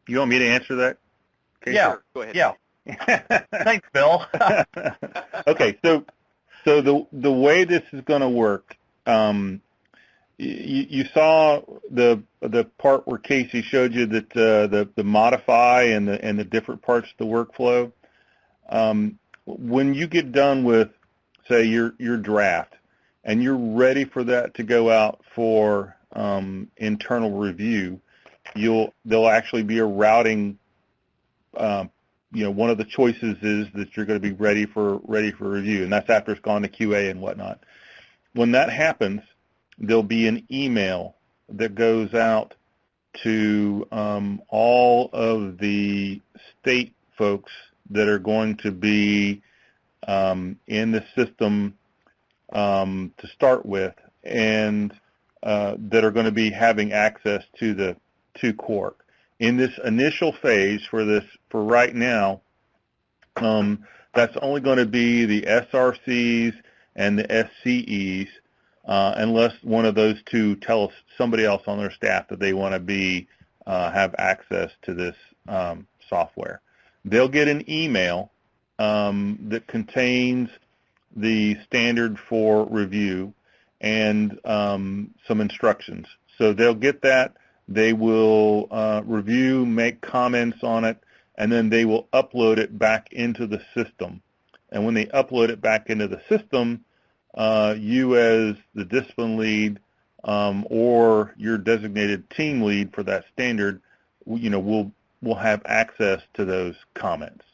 You want me to answer that? Okay, Yeah. Sure. Go ahead. Yeah. Thanks, Bill. Okay, so the way this is going to work, you saw the part where Casey showed you that the modify and the different parts of the workflow. When you get done with, say, your draft, and you're ready for that to go out for internal review, there'll actually be a routing. One of the choices is that you're going to be ready for review, and that's after it's gone to QA and whatnot. When that happens, there'll be an email that goes out to all of the state folks that are going to be in the system to start with, and that are going to be having access to Quark. In this initial phase for right now, that's only going to be the SRCs and the SCEs, unless one of those two tell somebody else on their staff that they want to have access to this software. They'll get an email that contains the standard for review and some instructions. So they'll get that. They will review, make comments on it, and then they will upload it back into the system. And when they upload it back into the system, you as the discipline lead or your designated team lead for that standard, will have access to those comments.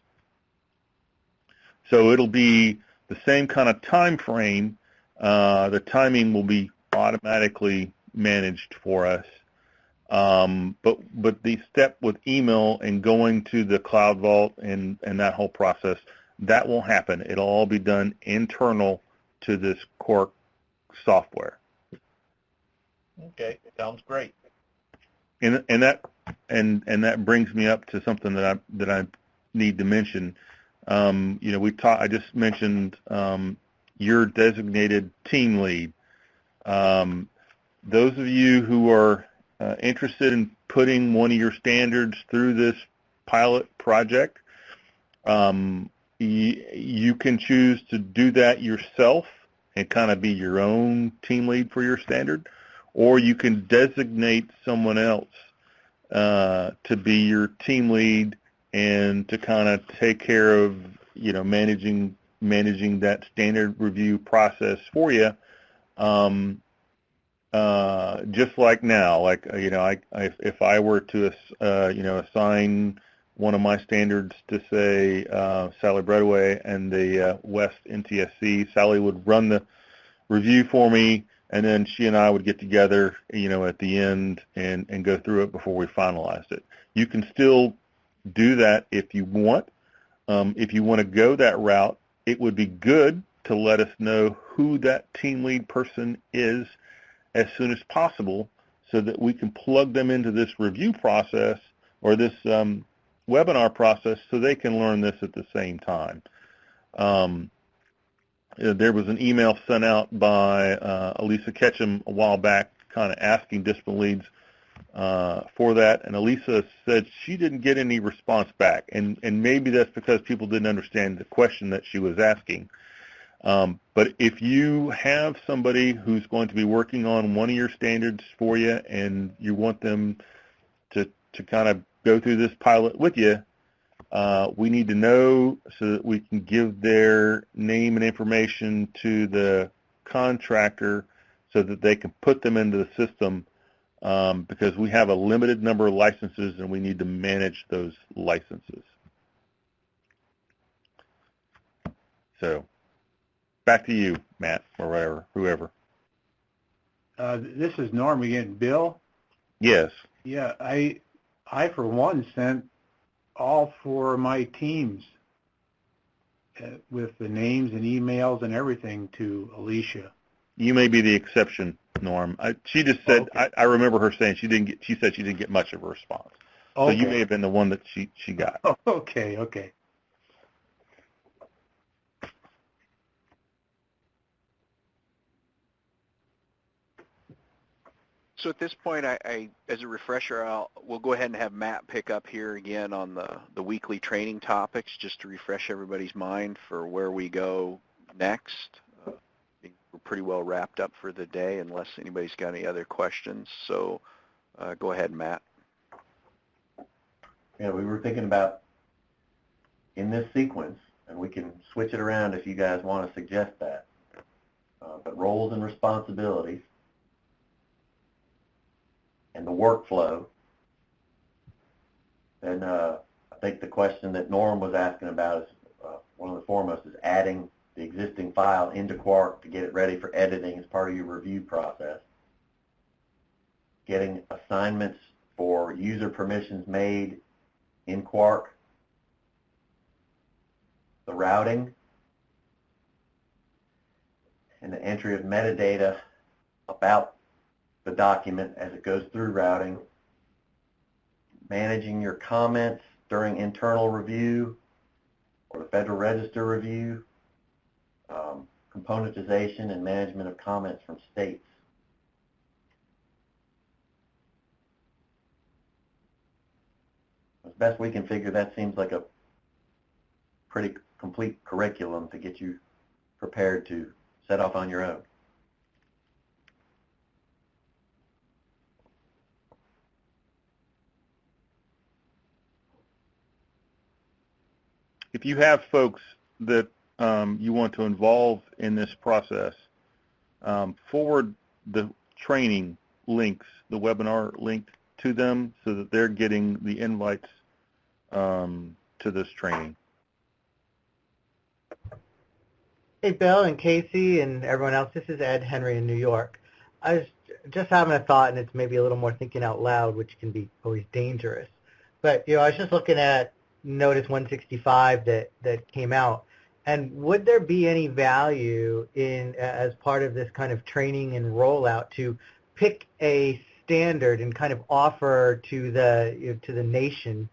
So it'll be the same kind of time frame. The timing will be automatically managed for us. But the step with email and going to the Cloud Vault and that whole process, that won't happen. It'll all be done internal to this Quark software. Okay, sounds great. And that brings me up to something that I need to mention. I just mentioned your designated team lead. Those of you who are interested in putting one of your standards through this pilot project, you can choose to do that yourself and kind of be your own team lead for your standard, or you can designate someone else to be your team lead and to kind of take care of managing that standard review process for you. Just like now, if I were to assign one of my standards to say Sally Breadaway and the West NTSC, Sally would run the review for me, and then she and I would get together, at the end and go through it before we finalized it. You can still do that if you want. If you want to go that route, it would be good to let us know who that team lead person is as soon as possible so that we can plug them into this review process or this webinar process so they can learn this at the same time. There was an email sent out by Elisa Ketchum a while back kind of asking discipline leads for that, and Elisa said she didn't get any response back, and maybe that's because people didn't understand the question that she was asking. But if you have somebody who's going to be working on one of your standards for you and you want them to kind of go through this pilot with you, we need to know so that we can give their name and information to the contractor so that they can put them into the system, because we have a limited number of licenses and we need to manage those licenses. So back to you, Matt, or whoever. This is Norm again. Bill? Yes. Yeah, I for one sent all four of my teams with the names and emails and everything to Alicia. You may be the exception, Norm. She just said, okay. I remember her saying she said she didn't get much of a response. Okay. So you may have been the one that she got. Oh, okay. So at this point, I as a refresher, we'll go ahead and have Matt pick up here again on the weekly training topics, just to refresh everybody's mind for where we go next. We're pretty well wrapped up for the day unless anybody's got any other questions. So go ahead, Matt. Yeah, we were thinking about in this sequence, and we can switch it around if you guys want to suggest that, but roles and responsibilities and the workflow. Then I think the question that Norm was asking about is one of the foremost is adding the existing file into Quark to get it ready for editing as part of your review process. Getting assignments for user permissions made in Quark. The routing and the entry of metadata about the document as it goes through routing. Managing your comments during internal review or the Federal Register review, componentization and management of comments from states. As best we can figure, that seems like a pretty complete curriculum to get you prepared to set off on your own. If you have folks that you want to involve in this process, forward the training links, the webinar link to them so that they're getting the invites to this training. Hey, Bill and Casey and everyone else, this is Ed Henry in New York. I was just having a thought, and it's maybe a little more thinking out loud, which can be always dangerous. But, I was just looking at Notice 165 that came out, and would there be any value in, as part of this kind of training and rollout, to pick a standard and kind of offer to the nation,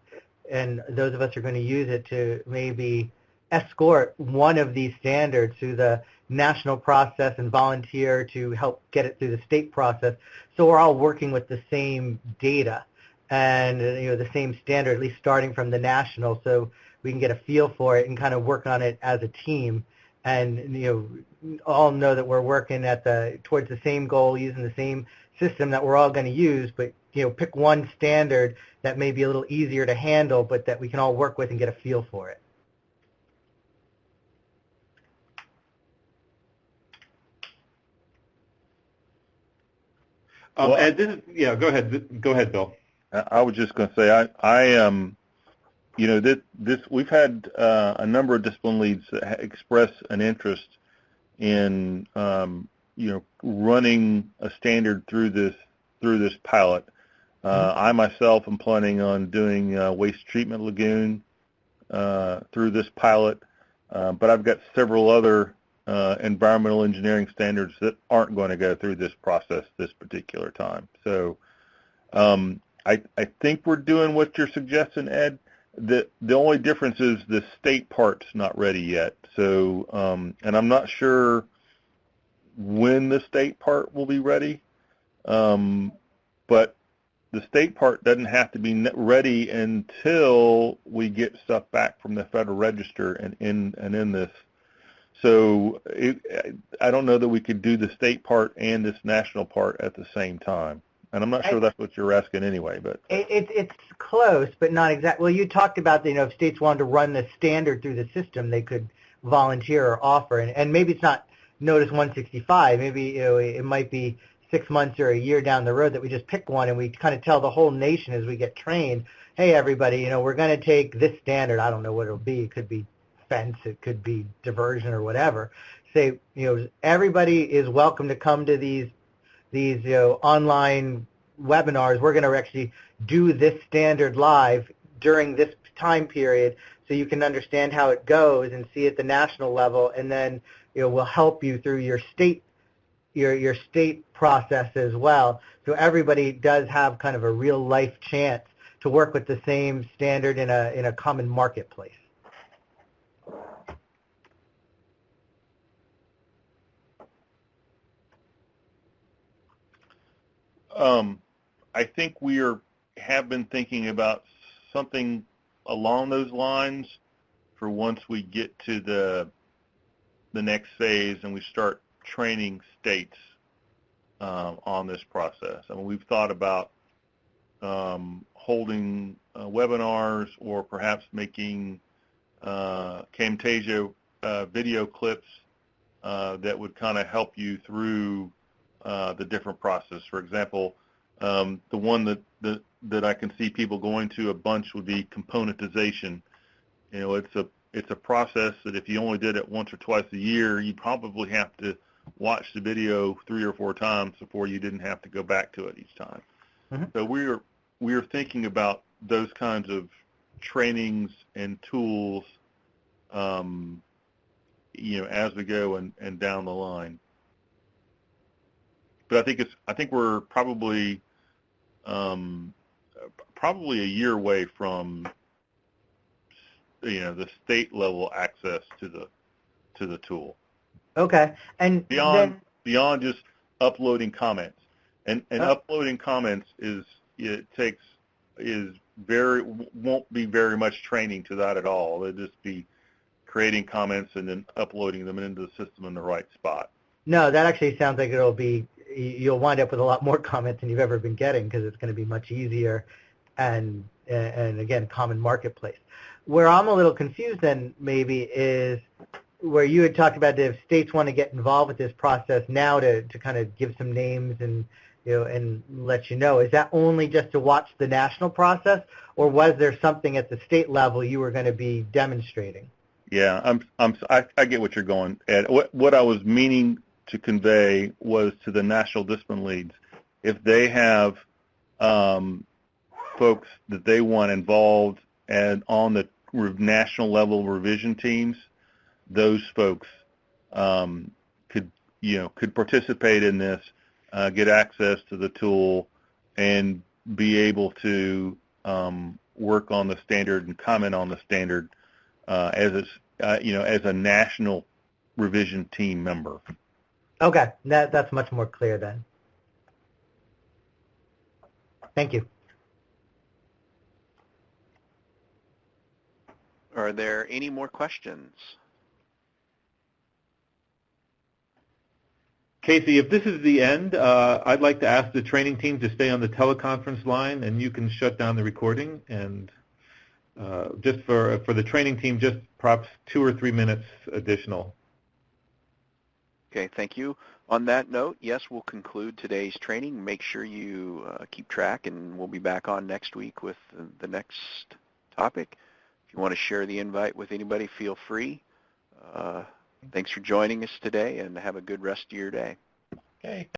and those of us who are going to use it, to maybe escort one of these standards through the national process and volunteer to help get it through the state process, so we're all working with the same data and the same standard, at least starting from the national, so we can get a feel for it and kind of work on it as a team, and all know that we're working at towards the same goal, using the same system that we're all going to use, but pick one standard that may be a little easier to handle, but that we can all work with and get a feel for it. Well, Ed, go ahead, Bill. I was just going to say, we've had a number of discipline leads that express an interest in, running a standard through this pilot. I myself am planning on doing waste treatment lagoon through this pilot, but I've got several other environmental engineering standards that aren't going to go through this process this particular time. So I think we're doing what you're suggesting, Ed. The only difference is the state part's not ready yet. So and I'm not sure when the state part will be ready, but the state part doesn't have to be ready until we get stuff back from the Federal Register and in this. So I don't know that we could do the state part and this national part at the same time. And I'm not sure that's what you're asking anyway. But it's close, but not exact. Well, you talked about if states wanted to run the standard through the system, they could volunteer or offer, and maybe it's not Notice 165. Maybe it might be 6 months or a year down the road that we just pick one and we kind of tell the whole nation as we get trained, hey everybody, we're going to take this standard. I don't know what it'll be. It could be fence, it could be diversion or whatever. Say, everybody is welcome to come to these online webinars. We're going to actually do this standard live during this time period so you can understand how it goes and see at the national level, and then we'll help you through your state process as well. So everybody does have kind of a real life chance to work with the same standard in a common marketplace. I think we have been thinking about something along those lines for once we get to the next phase and we start training states on this process. I mean, we've thought about holding webinars or perhaps making Camtasia video clips that would kind of help you through the different process. For example, the one that I can see people going to a bunch would be componentization. You know, it's a process that if you only did it once or twice a year, you'd probably have to watch the video 3 or 4 times before you didn't have to go back to it each time. Mm-hmm. So we're thinking about those kinds of trainings and tools, you know, as we go and down the line. But I think we're probably a year away from, you know, the state level access to the tool. Okay. And beyond just uploading comments, and uploading comments won't be very much training to that at all. It'll just be creating comments and then uploading them into the system in the right spot. No, that actually sounds like you'll wind up with a lot more comments than you've ever been getting, because it's going to be much easier and again, common marketplace. Where I'm a little confused then maybe is where you had talked about if states want to get involved with this process now to kind of give some names and, you know, and let you know. Is that only just to watch the national process, or was there something at the state level you were going to be demonstrating? Yeah, I get what you're going at. What I was meaning to convey was to the national discipline leads, if they have folks that they want involved and on the national level revision teams, those folks could participate in this, get access to the tool, and be able to work on the standard and comment on the standard as a national revision team member. Okay, that's much more clear then. Thank you. Are there any more questions? Casey, if this is the end, I'd like to ask the training team to stay on the teleconference line, and you can shut down the recording. And just for the training team, just perhaps 2 or 3 minutes additional. Okay, thank you. On that note, yes, we'll conclude today's training. Make sure you keep track, and we'll be back on next week with the next topic. If you want to share the invite with anybody, feel free. Thanks for joining us today, and have a good rest of your day. Okay.